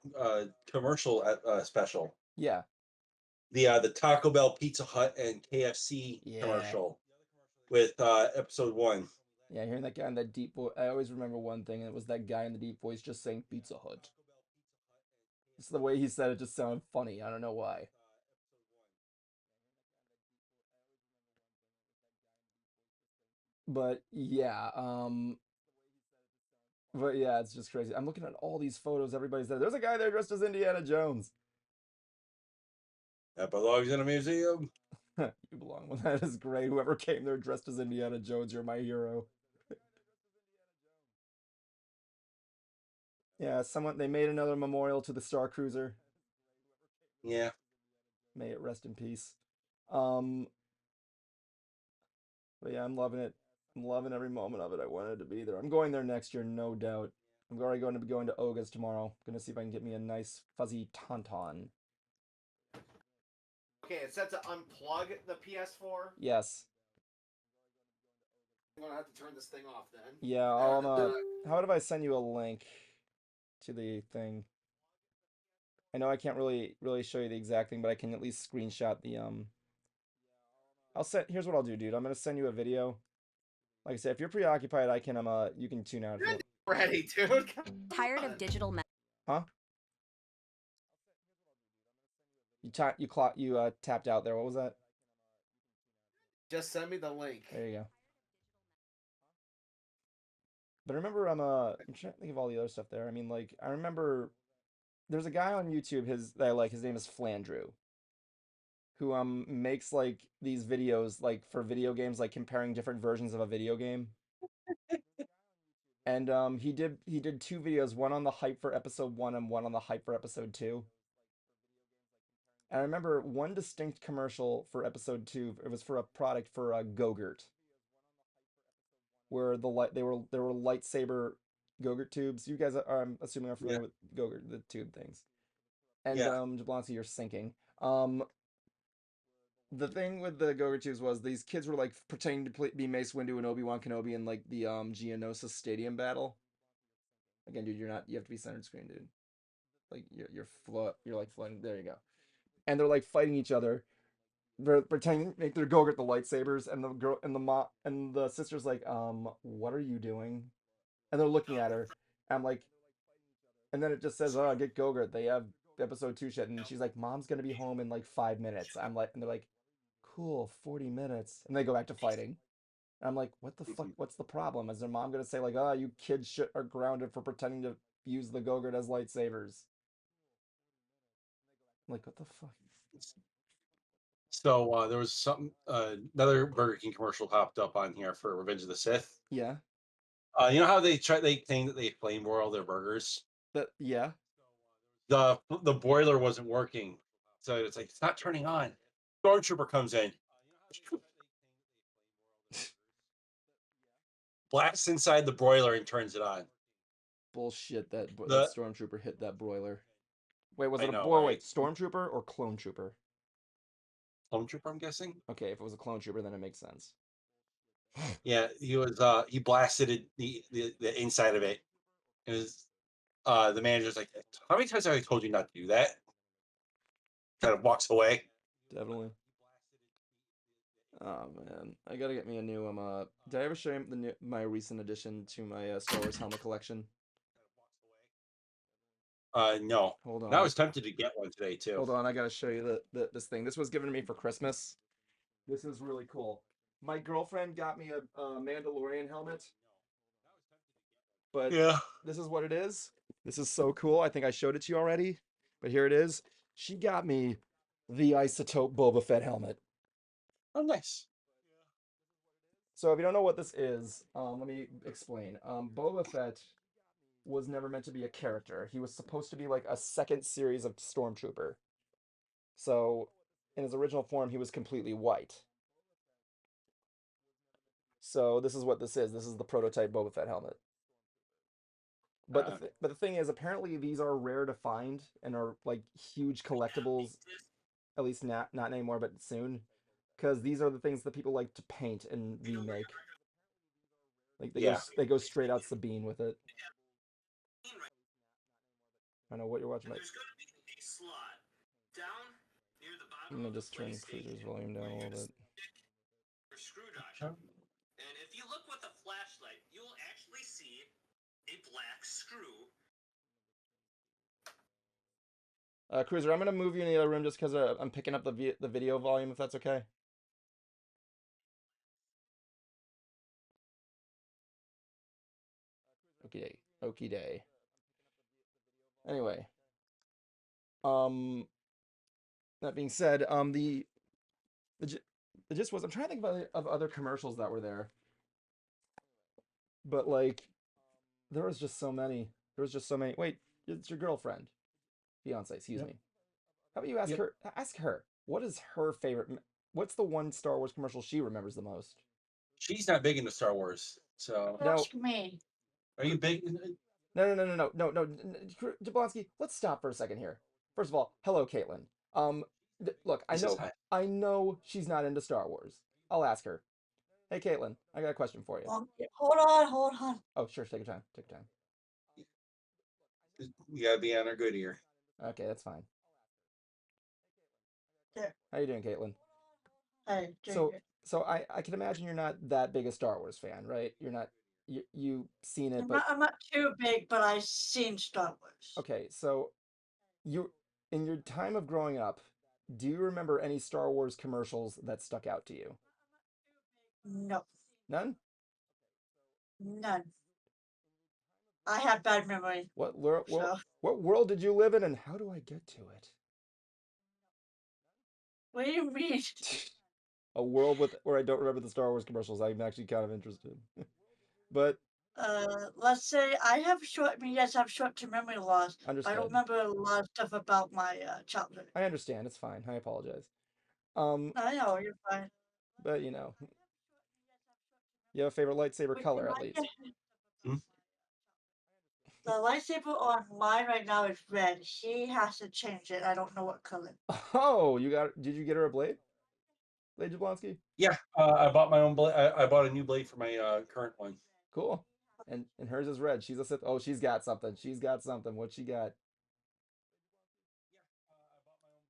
commercial special. Yeah. The Taco Bell, Pizza Hut, and KFC Yeah. commercial with episode 1. Yeah, hearing that guy in that deep voice. I always remember one thing, and it was that guy in the deep voice just saying Pizza Hut. It's the way he said it just sounded funny. I don't know why. But yeah, it's just crazy. I'm looking at all these photos. Everybody's there. There's a guy there dressed as Indiana Jones. That belongs in a museum. You belong. Well, that is great. Whoever came there dressed as Indiana Jones, you're my hero. Yeah, they made another memorial to the Star Cruiser. Yeah. May it rest in peace. But yeah, I'm loving it. I'm loving every moment of it. I wanted to be there. I'm going there next year, no doubt. I'm already going to be going to Oga's tomorrow. Gonna see if I can get me a nice fuzzy tauntaun. Okay, it's set to unplug the PS4. Yes. I'm gonna have to turn this thing off then. Yeah, how about if I send you a link to the thing? I know I can't really show you the exact thing, but I can at least screenshot the here's what I'll do, dude. I'm gonna send you a video. Like I said, if you're preoccupied, I can you can tune out if you want. Ready, dude. Tired of digital Huh? You tapped out there. What was that? Just send me the link. There you go. But remember, I'm trying to think of all the other stuff there. I mean, like, I remember there's a guy on YouTube that I like. His name is Flandrew, who makes like these videos like for video games, like comparing different versions of a video game. And he did 2 videos, one on the hype for episode 1 and one on the hype for episode 2. And I remember one distinct commercial for episode 2. It was for a product for Go-Gurt, where there were lightsaber Go-Gurt tubes. You guys are, I'm assuming, are familiar with Go-Gurt, the tube things. And Jablonski, you're sinking. The thing with the Go-Gurt tubes was these kids were like pretending to be Mace Windu and Obi-Wan Kenobi in like the Geonosis Stadium battle. Again, dude, you have to be centered screen, dude. Like you're like floating. There you go. And they're like fighting each other. They're pretending to make their Go-Gurt the lightsabers, and the girl and the mom and the sister's like, what are you doing? And they're looking at her. And I'm like, and then it just says, oh, get Go-Gurt. They have episode 2 shit, and she's like, Mom's gonna be home in like 5 minutes. I'm like, and they're like, cool, 40 minutes, and they go back to fighting. And I'm like, what the fuck? What's the problem? Is their mom gonna say like, oh, you kids shit are grounded for pretending to use the Go-Gurt as lightsabers? I'm like, what the fuck? So there was another Burger King commercial popped up on here for Revenge of the Sith. Yeah. You know how they claim that they flame broil their burgers? Yeah. The boiler wasn't working, so it's like it's not turning on. Stormtrooper comes in, blasts inside the broiler and turns it on. Bullshit. That The- Stormtrooper hit that broiler. Wait, was I it a know, boy? right? Wait, Stormtrooper or Clone Trooper? Clone Trooper, I'm guessing. Okay, if it was a Clone Trooper, then it makes sense. Yeah, he blasted the inside of it. It was the manager's like, how many times have I told you not to do that? Kind of walks away. Definitely. Oh man, I gotta get me a new did I ever show you my recent addition to my Star Wars helmet collection? No. Hold on. I was tempted to get one today too. Hold on, I gotta show you this thing. This was given to me for Christmas. This is really cool. My girlfriend got me a Mandalorian helmet. But Yeah. this is what it is. This is so cool. I think I showed it to you already. But here it is. She got me the Isotope Boba Fett helmet. Oh, nice. So if you don't know what this is, let me explain. Boba Fett was never meant to be a character. He was supposed to be like a second series of Stormtrooper. So in his original form, he was completely white. So this is what this is. This is the prototype Boba Fett helmet. But the thing is, apparently these are rare to find and are like huge collectibles. At least not anymore, but soon, because these are the things that people like to paint and remake. Like they go straight out Sabine with it. I know what you're watching. There's going to be a slot down near the I'm bottom gonna of the just turn playstation Cruiser's volume down where a you're little going to bit. stick your screwdriver. And if you look with a flashlight, you'll actually see a black screw. Cruiser, I'm gonna move you in the other room just because I'm picking up the video volume, if that's okay. Okie day. Okie day. Anyway, that being said, the gist was I'm trying to think of other commercials that were there, but like there was just so many. There was just so many. Wait, it's your girlfriend, fiance. Excuse me. How about you ask her? Ask her what is her favorite. What's the one Star Wars commercial she remembers the most? She's not big into Star Wars, so. No. Ask me. Are you big? No. Jablonski, let's stop for a second here. First of all, hello, Caitlin. Look, I know she's not into Star Wars. I'll ask her. Hey, Caitlin, I got a question for you. Hold on. Oh, sure, take your time. Take your time. You gotta be on our good ear. Okay, that's fine. There. How you doing, Caitlin? Hey, So I can imagine you're not that big a Star Wars fan, right? You're not. You've seen it, but I'm not too big, but I've seen Star Wars. okay. So you in your time of growing up, do you remember any Star Wars commercials that stuck out to you? No, None? none. I have bad memory. What So, what world did you live in, and how do I get to it? what do you mean? A world where I don't remember the Star Wars commercials. I'm actually kind of interested. But Let's say I have you guys have short-term memory loss. I understood. don't remember a lot of stuff about my childhood. I understand. It's fine. I apologize. I know, you're fine. But you know, you have a favorite lightsaber color at least. The lightsaber on mine right now is red. He has to change it. I don't know what color. Oh, did you get her a blade? Blade Jablonski? Yeah, I bought my own blade. I bought a new blade for my current one. Cool. And hers is red. She's a Sith. Oh, she's got something. She's got something. What she got?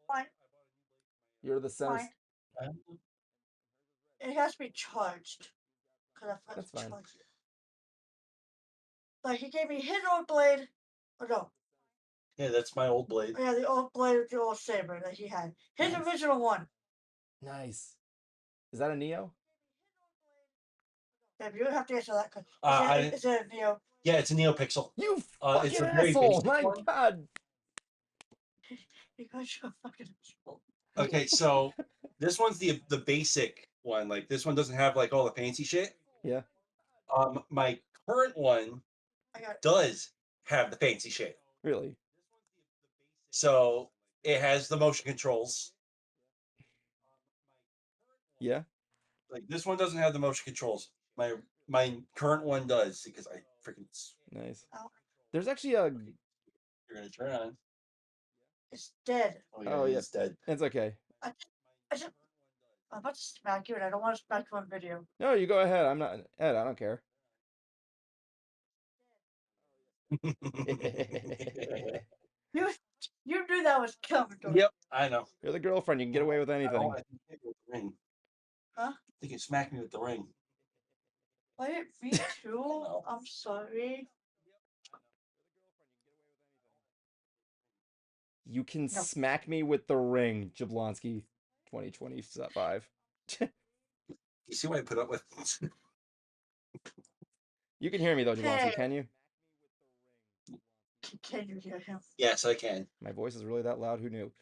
Fine. You're the center. Fine. It has to be charged. That's fine. But he gave me his old blade. Oh no. Yeah, that's my old blade. Yeah, the old blade with the old saber that he had. His original one. Nice. Is that a Neo? Yeah, you would have to answer that question. Is it a Neo? Yeah, it's a NeoPixel. You it's fucking a very asshole! basic My one. God. You guys are fucking asshole. Okay, so this one's the basic one. Like this one doesn't have like all the fancy shit. Yeah. My current one does have the fancy shit. Really? So it has the motion controls. Yeah. Like this one doesn't have the motion controls. My current one does because I freaking nice. There's actually a. You're gonna turn on. It's dead. Oh yeah, it's dead. It's okay. I'm about to smack you, and I don't want to smack you on video. No, you go ahead. I'm not Ed. I don't care. You knew that was coming. Yep, I know. You're the girlfriend. You can get away with anything. I think with the ring. Huh? I think you smacked me with the ring. Wait, me too. I'm sorry. You can smack me with the ring, Jablonski, 2025. You see what I put up with? You can hear me though, Jablonski, can you? Can you hear him? Yes, I can. My voice is really that loud. Who knew?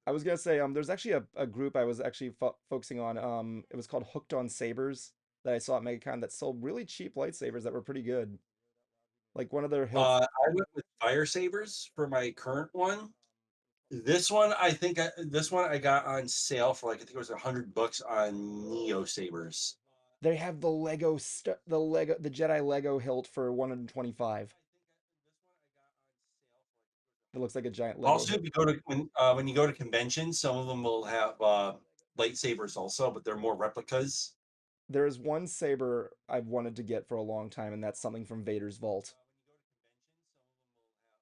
I was gonna say, there's actually a group I was actually focusing on. It was called Hooked on Sabers. that I saw at MegaCon that sold really cheap lightsabers that were pretty good. Like one of their hilts. I went with fire sabers for my current one. This one, this one I got on sale for like I think it was $100 on Neo sabers. They have the the Jedi Lego hilt for 125. It looks like a giant Lego Also, hilt. if you go to when you go to conventions, some of them will have lightsabers also, but they're more replicas. There is one saber I've wanted to get for a long time, and that's something from Vader's vault.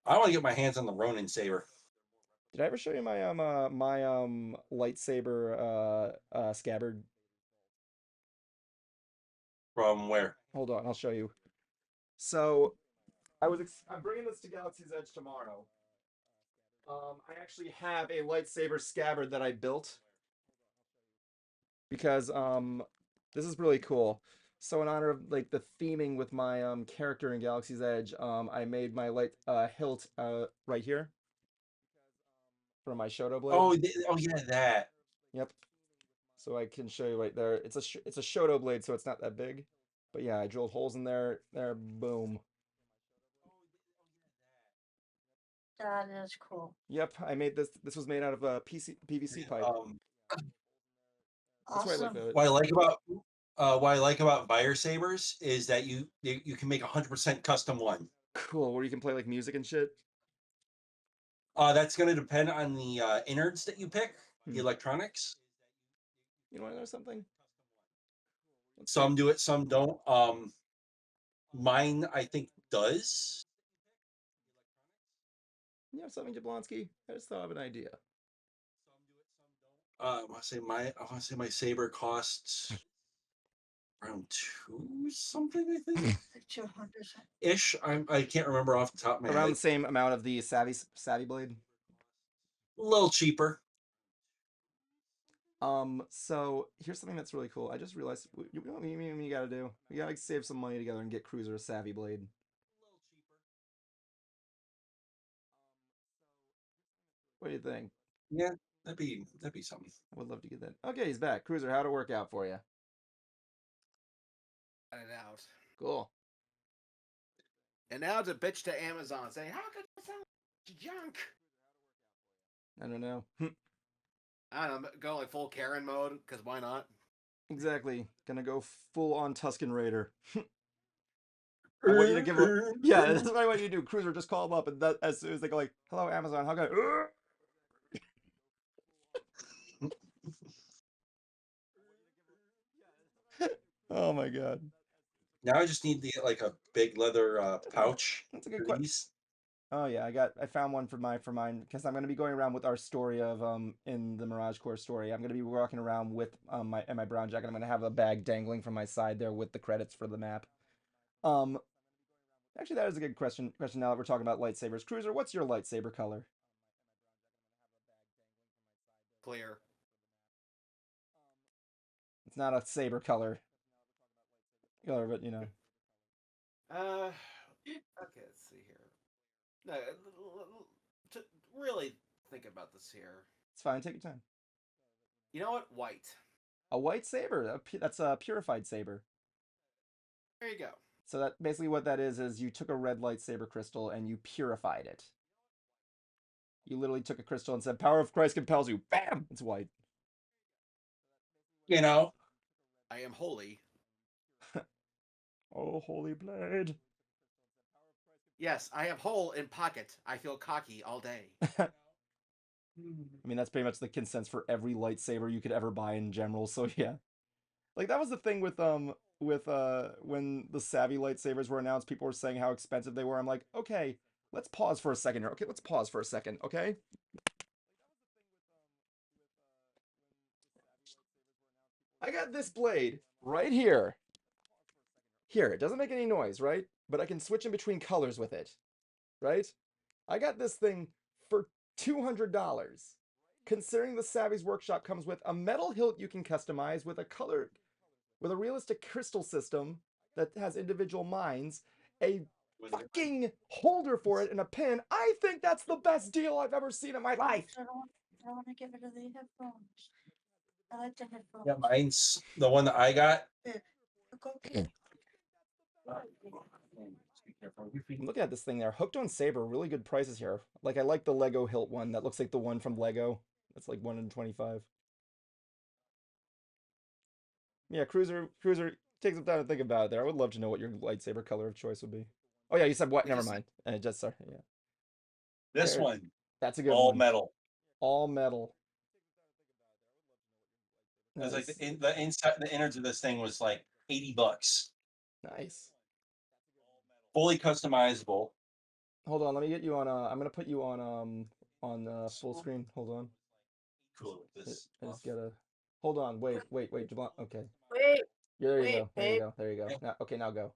I want to get my hands on the Ronin saber. Did I ever show you my lightsaber scabbard? From where? Hold on, I'll show you. So I'm bringing this to Galaxy's Edge tomorrow. I actually have a lightsaber scabbard that I built because this is really cool. So in honor of like the theming with my character in Galaxy's Edge, I made my light hilt right here for my Shoto blade. Oh yeah, that. Yep. So I can show you right there. It's a Shoto blade, so it's not that big. But yeah, I drilled holes in there. There, boom. That is cool. Yep, I made this. This was made out of a PVC pipe. That's why I like Awesome. the. What I like about fire sabers is that you can make 100% custom one. Cool, where you can play like music and shit. That's going to depend on the innards that you pick, the Hmm. electronics. You want to know something? Some do it, some don't. Mine I think does. You know something, Jablonski? I just thought of an idea. I want to say my saber costs around 2 something. I think 200. ish. I can't remember off the top of my Around head. the same amount of the savvy blade. A little cheaper. So here's something that's really cool. I just realized you know what you gotta do? We gotta save some money together and get Cruiser a savvy blade. What do you think? Yeah, that'd be something. I would love to get that. Okay, he's back. Cruiser, how'd it work out for you? Got it out. Cool. And now to bitch to Amazon saying, how could this sound junk? I don't know. I don't know, go like full Karen mode, because why not? Exactly. Gonna go full on Tusken Raider. I want you to give a yeah. That's what I want you to do. Cruiser, just call them up, and that as soon as they go like, "Hello, Amazon, how can I?" Oh my god. Now I just need to get like a big leather pouch. That's a good question. Oh yeah, I found one for mine because I'm gonna be going around with our story of in the Mirage Core story. I'm gonna be walking around with my brown jacket. I'm gonna have a bag dangling from my side there with the credits for the map. Actually, that is a good question. Now that we're talking about lightsabers, Cruiser, what's your lightsaber color? Clear. It's not a saber color, but you know. Okay, let's see here. No, to really think about this here. It's fine. Take your time. You know what? White. A white saber. That's a purified saber. There you go. So that basically what that is you took a red lightsaber crystal and you purified it. You literally took a crystal and said, "Power of Christ compels you." Bam! It's white. You know. I am holy. Oh, holy blade. Yes, I have hole in pocket. I feel cocky all day. I mean, that's pretty much the consensus for every lightsaber you could ever buy in general. So yeah, like that was the thing with when the savvy lightsabers were announced, people were saying how expensive they were. I'm like, okay, let's pause for a second here. Okay, let's pause for a second. Okay. I got this blade right here. Here, it doesn't make any noise, right? But I can switch in between colors with it, right? I got this thing for $200. Considering the Savvy's Workshop comes with a metal hilt you can customize with a realistic crystal system that has individual mines, a fucking holder for it, and a pin. I think that's the best deal I've ever seen in my life. I don't want to get rid of the headphones. I like the headphones. Yeah, mine's the one that I got. Okay. I'm looking at this thing there. Hooked on Saber, really good prices here. Like, I like the Lego hilt one. That looks like the one from Lego. That's like 1 in 25. Yeah, Cruiser, take some time to think about it there. I would love to know what your lightsaber color of choice would be. Oh yeah, you said what? Never mind. Just sorry. Yeah, This there. one, That's a good all one. metal. All metal. It was like Nice. the inside, the innards of this thing was like $80. Nice. Fully customizable. Hold on, let me get you on. I'm gonna put you on full screen. Hold on. Cool with this. I just gotta. Hold on. Wait. Jablon. Okay. Wait, There you wait, go. There you babe. go. There you go. Yeah. Now, okay, now go.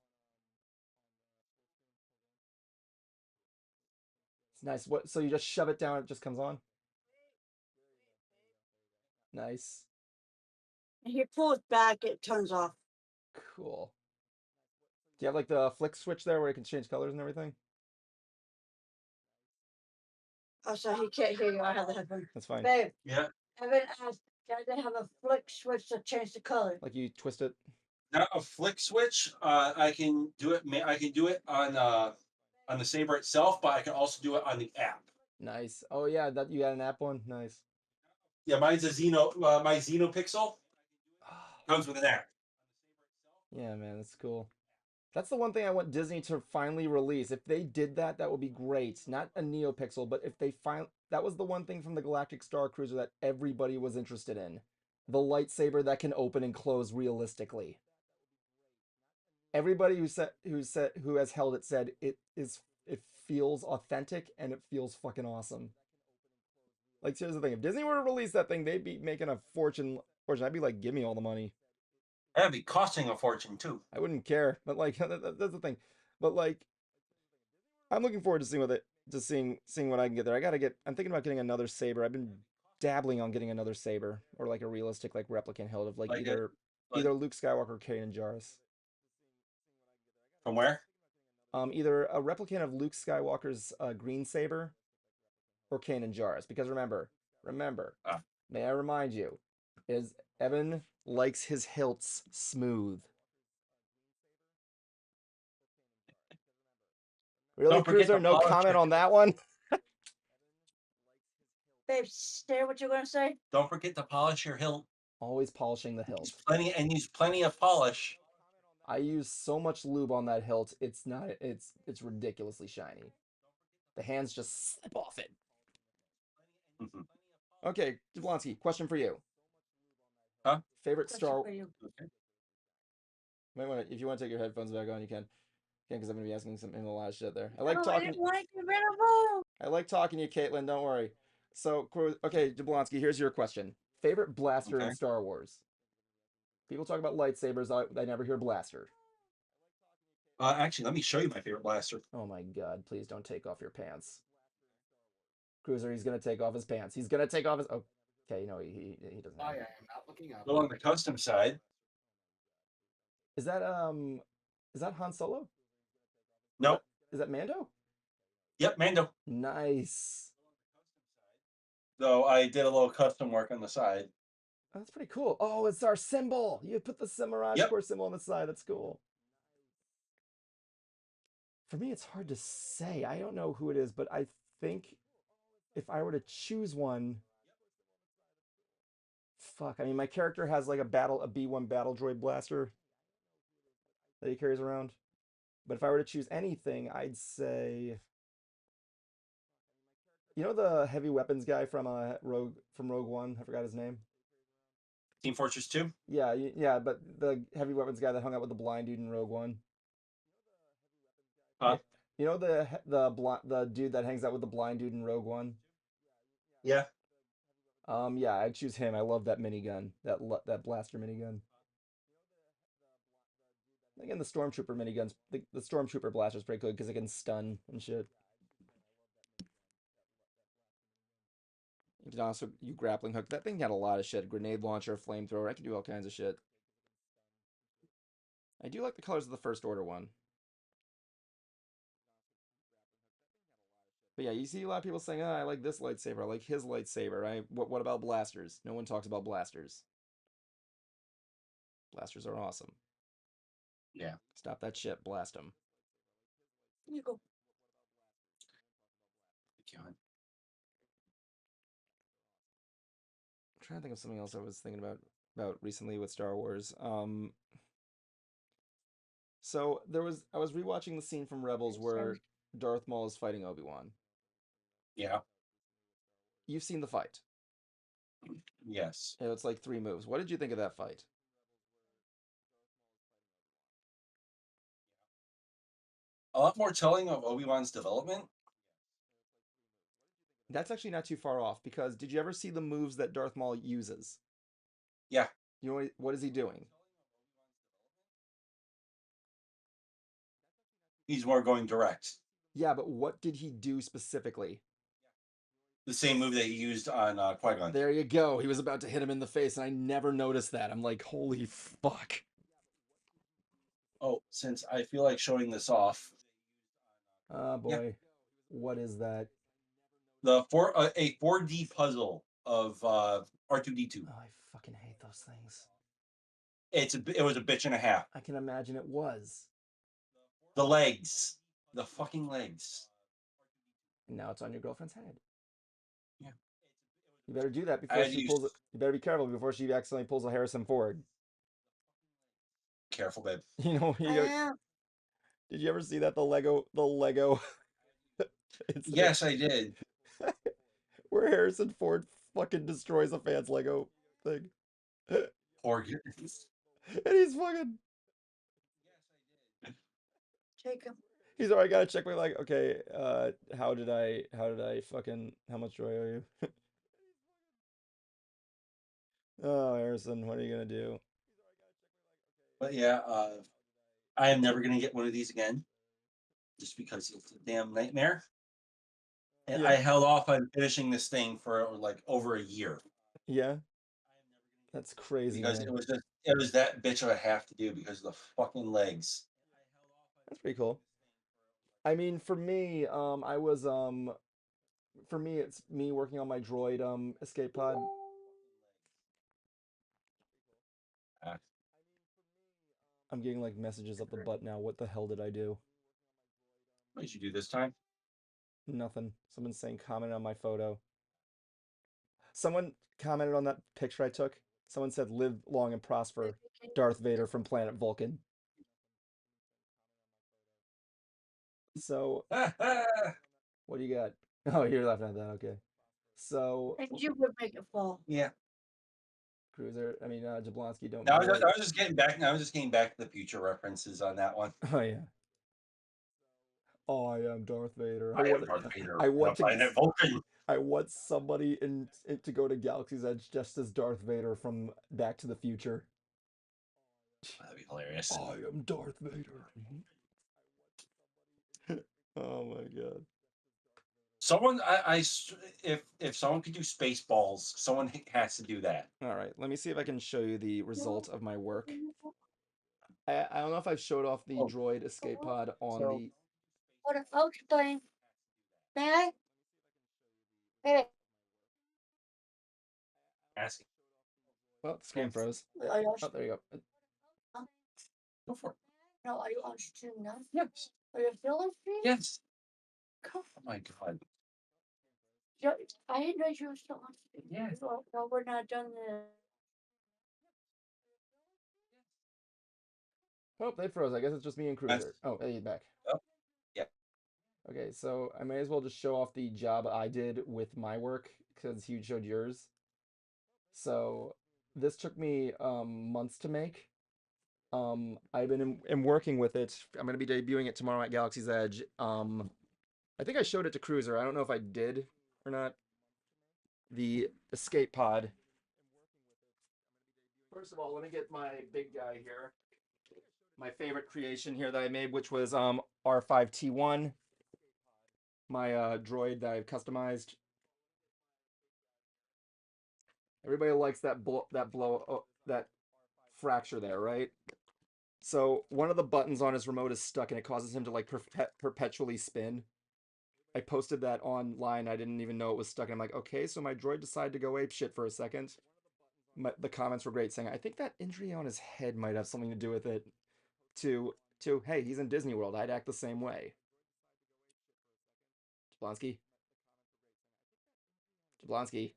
It's nice. What? So you just shove it down, it just comes on. Nice. And he pulls back, it turns off. Cool. Do you have like the flick switch there where you can change colors and everything? Oh, sorry, he can't hear you. I have the headphone. That's fine. Babe, Yeah. Evan asked, does they have a flick switch to change the color? Like you twist it. Not a flick switch. I can do it. I can do it on the Saber itself, but I can also do it on the app. Nice. Oh yeah, that you got an app one. Nice. Yeah, mine's a my Xeno Pixel comes with an app. Yeah, man, that's cool. That's the one thing I want Disney to finally release. If they did that, that would be great. Not a NeoPixel, but if they that was the one thing from the Galactic Star Cruiser that everybody was interested in. The lightsaber that can open and close realistically. Everybody who has held it said it feels authentic and it feels fucking awesome. Like, here's the thing: if Disney were to release that thing, they'd be making a fortune. I'd be like, give me all the money. That'd be costing a fortune too. I wouldn't care, but like that's the thing. But like, I'm looking forward to seeing what I can get there. I'm thinking about getting another saber. I've been dabbling on getting another saber or like a realistic like replicant hilt of like Like either Luke Skywalker or Kanan Jarrus. From where? Either a replicant of Luke Skywalker's green saber or Kanan Jarrus. Because remember, may I remind you, is Evan likes his hilts smooth. Really, Cruiser? No comment on that one? Babe, say what you're going to say? Don't forget to polish your hilt. Always polishing the hilt. Use plenty of polish. I use so much lube on that hilt. It's ridiculously shiny. The hands just slip off it. Okay, Jablonski, question for you. Huh? Favorite Question Star. for you. Okay. Wait. If you want to take your headphones back on, you can. Because I'm gonna be asking a lot of shit there. I No, like I talking. didn't want to get rid of them. I like talking to you, Caitlin. Don't worry. So, okay, Jablonski, here's your question. Favorite blaster in Star Wars? People talk about lightsabers. I never hear blaster. Actually, let me show you my favorite blaster. Oh my god, please don't take off your pants. Cruiser, he's gonna take off his pants. He's gonna take off his. Oh, okay, no, he doesn't. I am not looking up. Go on the custom side. Is that Han Solo? Nope. Is that Mando? Yep, Mando. Nice. So I did a little custom work on the side. Oh, that's pretty cool. Oh, it's our symbol. You put the Mirage Corps symbol on the side. That's cool. For me, it's hard to say. I don't know who it is, but I think if I were to choose one, fuck. I mean, my character has like a B1 battle droid blaster that he carries around. But if I were to choose anything, I'd say, you know, the heavy weapons guy from Rogue One. I forgot his name. Team Fortress 2? Yeah, but the heavy weapons guy that hung out with the blind dude in Rogue One. Huh? You know the dude that hangs out with the blind dude in Rogue One? Yeah. Yeah, I'd choose him. I love that minigun, that blaster minigun. Again, the stormtrooper miniguns, the stormtrooper blaster is pretty good because it can stun and shit. You can also grappling hook. That thing had a lot of shit. Grenade launcher, flamethrower. I can do all kinds of shit. I do like the colors of the First Order one. But yeah, you see a lot of people saying, I like this lightsaber. I like his lightsaber. Right? What about blasters? No one talks about blasters. Blasters are awesome. Yeah. Stop that shit. Blast him. You go. God. I'm trying to think of something else I was thinking about recently with Star Wars. So I was rewatching the scene from Rebels where Darth Maul is fighting Obi-Wan. Yeah. You've seen the fight. Yes. It's like 3 moves. What did you think of that fight? A lot more telling of Obi-Wan's development. That's actually not too far off, because did you ever see the moves that Darth Maul uses? Yeah. You know what is he doing? He's more going direct. Yeah, but what did he do specifically? The same move that he used on Qui-Gon. There you go. He was about to hit him in the face, and I never noticed that. I'm like, holy fuck. Oh, since I feel like showing this off, Oh boy. What is that? a 4D puzzle of R2D2. Oh, I fucking hate those things. It was a bitch and a half. I can imagine it was. The legs, the fucking legs. And now it's on your girlfriend's head. Yeah. You better do that I before had she used- pulls it. You better be careful before she accidentally pulls a Harrison Ford. Careful, babe. You know, I am. did you ever see that the Lego incident Yes, I did. where Harrison Ford fucking destroys a fan's Lego thing? Poor goodness. And he's fucking Take him. he's already gotta check my like, okay, how did I fucking how much do I owe you? Oh, Harrison, what are you gonna do? But yeah, I am never gonna get one of these again, just because it's a damn nightmare. And Yeah. I held off on finishing this thing for like over a year Yeah. That's crazy, because man. it was that bitch of a have to do because of the fucking legs. That's pretty cool. I mean, for me, I was for me it's me working on my droid escape pod. Ah. I'm getting like messages up the butt now. What the hell did I do? What did you do this time? Nothing. Someone's saying comment on my photo. Someone commented on that picture I took. Someone said live long and prosper, Darth Vader from planet Vulcan. So what do you got? Oh, you're laughing at that. Okay. So And you would make it fall. Yeah. Cruiser, I mean Jablonski, don't I be was just getting back. I was just getting back to the future references on that one. Oh yeah. I am Darth Vader. I am Darth Vader. I want to planet Vulcan. I want somebody in to go to Galaxy's Edge just as Darth Vader from Back to the Future. That'd be hilarious. I am Darth Vader. Oh my god. Someone, if someone could do Spaceballs, someone has to do that. All right, let me see if I can show you the result of my work. I don't know if I've showed off the droid escape pod on So- the. What a folks playing. May I? Hey, Asking. Well, the screen froze. are you Oh, there you go. Go for it. no, are you on stream now? Yes. Are you still on stream? Yes. Come. Oh my god. I didn't know you were still on stream. Yes. Well, we're not done the. Oh, they froze. I guess it's just me and Cruiser. Oh, hey, he's back. Oh, yeah. Okay, so I may as well just show off the job I did with my work because you showed yours. So this took me months to make. I've been working with it. I'm gonna be debuting it tomorrow at Galaxy's Edge. I think I showed it to Cruiser. I don't know if I did or not. The escape pod. First of all, let me get my big guy here. My favorite creation here that I made, which was R5T1. My droid that I've customized. Everybody likes that that fracture there, right? So one of the buttons on his remote is stuck and it causes him to like perpetually spin. I posted that online. I didn't even know it was stuck. And I'm like, okay, so my droid decided to go ape shit for a second. The comments were great saying, I think that injury on his head might have something to do with it. to hey, he's in Disney World. I'd act the same way. Jablonski. Jablonski.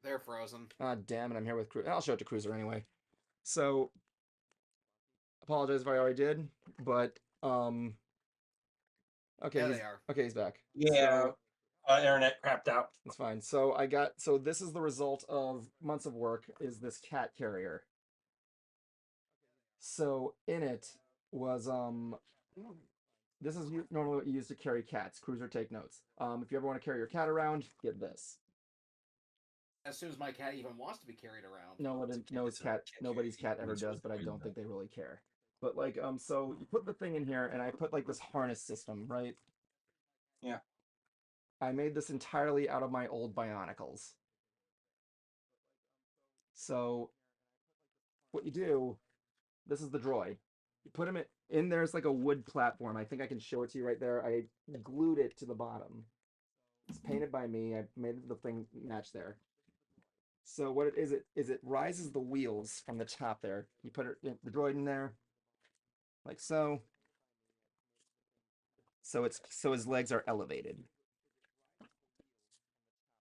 They're frozen. Ah, damn it! I'm here with Cruiser. I'll show it to Cruiser anyway. So, apologize if I already did, but okay, Yeah, he's they are. okay. He's back. Yeah. So, Internet crapped out. it's fine. So this is the result of months of work. Is this cat carrier? So in it was this is normally what you use to carry cats. Cruiser, take notes. If you ever want to carry your cat around, get this. As soon as my cat even wants to be carried around. Nobody's cat ever does, but I don't think they really care. But like, so you put the thing in here, and I put like this harness system, right? Yeah. I made this entirely out of my old Bionicles. So, what you do, this is the droid. You put him in there's like a wood platform. I think I can show it to you right there. I glued it to the bottom. It's painted by me. I made the thing match there. So what it is it rises the wheels from the top there. You put the droid in there, like so. So his legs are elevated.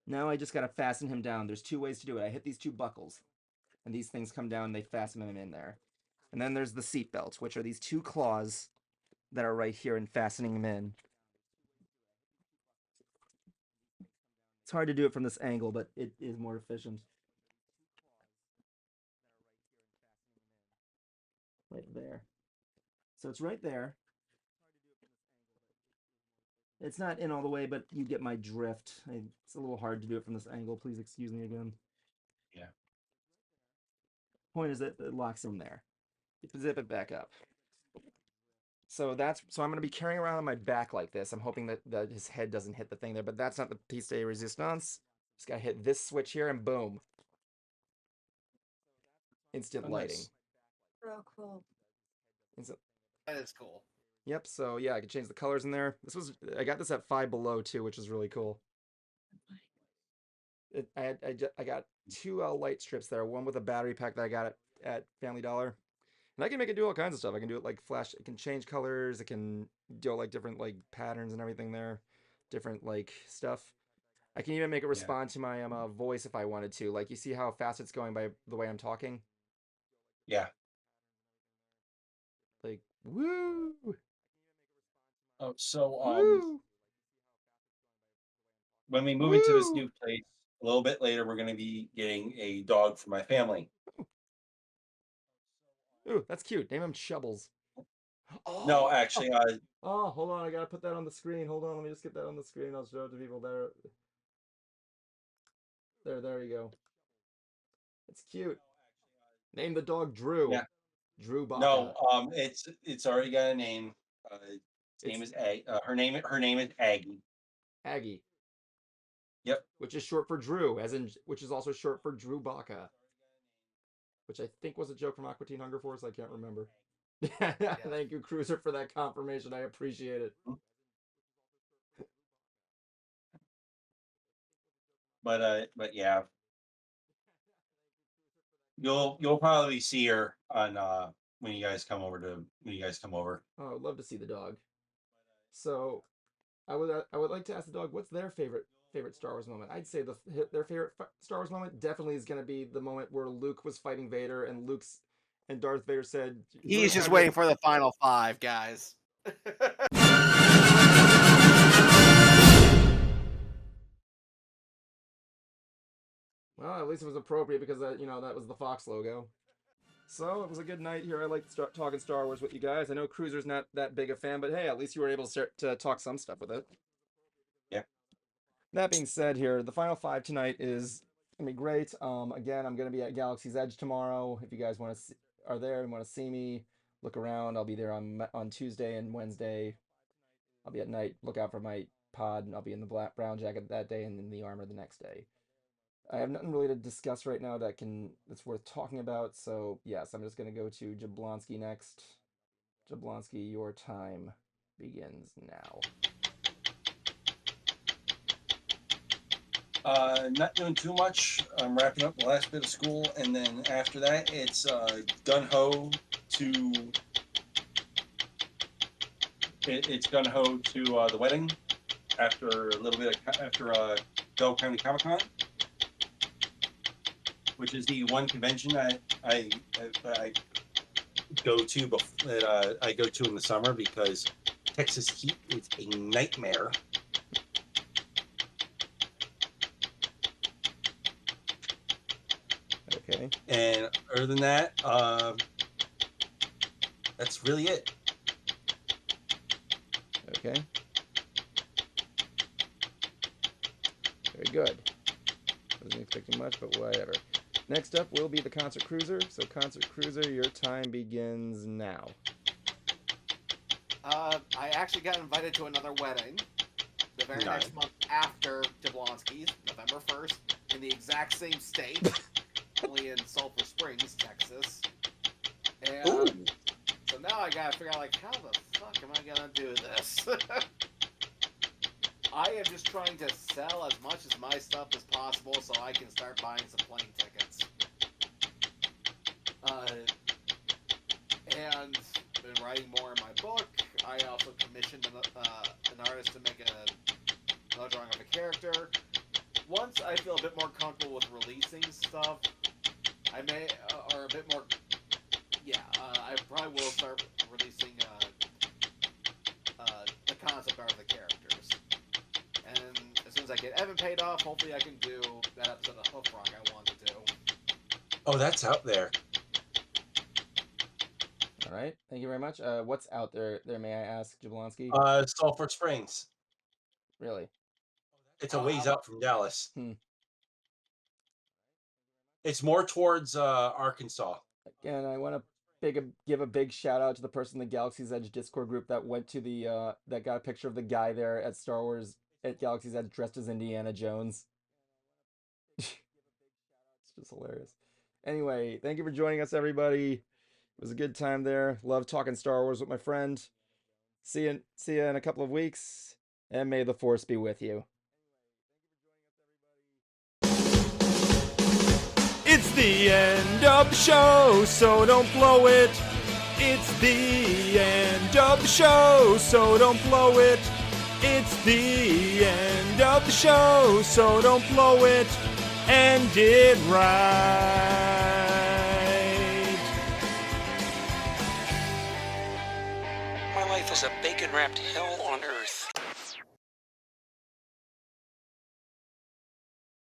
Now I just gotta fasten him down. There's two ways to do it. I hit these two buckles, and these things come down. And they fasten him in there. And then there's the seat belt, which are these two claws that are right here and fastening him in. It's hard to do it from this angle, but it is more efficient. Right there. So it's right there. It's not in all the way, but you get my drift. It's a little hard to do it from this angle. Please excuse me again. Yeah. Point is that it locks in there. You zip it back up. So I'm going to be carrying around on my back like this. I'm hoping that his head doesn't hit the thing there, but that's not the piece de resistance. Just got to hit this switch here and boom. Instant lighting. Nice. Oh, cool. That is cool. Yep, so yeah, I can change the colors in there. I got this at Five Below too, which is really cool. I got two light strips there, one with a battery pack that I got at Family Dollar. And I can make it do all kinds of stuff. I can do it like flash, it can change colors, it can do like different like patterns and everything there. Different like stuff. I can even make it respond to my voice if I wanted to. Like you see how fast it's going by the way I'm talking? Yeah. Like, woo! Oh, so Woo! when we move into this new place a little bit later, we're going to be getting a dog for my family. Ooh, that's cute. Name him Shovels. Oh, no, actually, oh, hold on. I gotta put that on the screen. Hold on. Let me just get that on the screen. I'll show it to people there. There you go. It's cute. Name the dog Drew. Yeah. Drew Baca. No, it's already got a name. Its name is her name is Aggie. Aggie. Yep. Which is short for Drew, which is also short for Drew Baca. Which I think was a joke from Aqua Teen Hunger Force. I can't remember. Thank you, Cruiser, for that confirmation. I appreciate it. But yeah, you'll probably see her on when you guys come over. Oh, I'd love to see the dog. So, I would like to ask the dog, what's their favorite Star Wars moment? I'd say their favorite Star Wars moment definitely is going to be the moment where Luke was fighting Vader and Darth Vader said, He's just waiting for the final five, guys. Well, at least it was appropriate because that was the Fox logo. So it was a good night here. I like talking Star Wars with you guys. I know Cruiser's not that big a fan, but hey, at least you were able to start to talk some stuff with it. Yeah. That being said, here the final five tonight is gonna be great. Again, I'm gonna be at Galaxy's Edge tomorrow. If you guys are there and want to see me, look around. I'll be there on Tuesday and Wednesday. I'll be at night. Look out for my pod, and I'll be in the brown jacket that day and in the armor the next day. I have nothing really to discuss right now that's worth talking about. So yes, I'm just gonna go to Jablonski next. Jablonski, your time begins now. Not doing too much. I'm wrapping up the last bit of school, and then after that, it's gun ho to to it's gun ho to the wedding after a little bit of, after Bell County Comic Con, which is the one convention that I go to that I go to in the summer because Texas heat is a nightmare. Okay. And other than that, that's really it. Okay. Very good. Wasn't expecting much, but whatever. Next up will be the Concert Cruiser. So Concert Cruiser, your time begins now. I actually got invited to another wedding the very Nice. next month after Jablonski's, November 1st, in the exact same state, only in Sulphur Springs, Texas. And Ooh. so now I gotta figure out, like, how the fuck am I gonna do this? I am just trying to sell as much as my stuff as possible so I can start buying some plane tickets. And been writing more in my book. I also commissioned an artist to make another drawing of a character. Once I feel a bit more comfortable with releasing stuff, I may, or a bit more, I probably will start releasing the concept art of the characters. And as soon as I get Evan paid off, hopefully I can do that episode of Hoof Rock I want to do. Oh, that's out there. All right. Thank you very much. What's out there, may I ask, Jablonski? Sulphur Springs. Really? It's a ways out from Dallas. Hmm. It's more towards Arkansas. Again, I want to give a big shout out to the person in the Galaxy's Edge Discord group that went to the that got a picture of the guy there at Star Wars at Galaxy's Edge dressed as Indiana Jones. It's just hilarious. Anyway, thank you for joining us, everybody. It was a good time there. Love talking Star Wars with my friend. See you in a couple of weeks, and may the Force be with you. It's the end of the show, so don't blow it. It's the end of the show, so don't blow it. It's the end of the show, so don't blow it. End it right. My life is a bacon-wrapped hell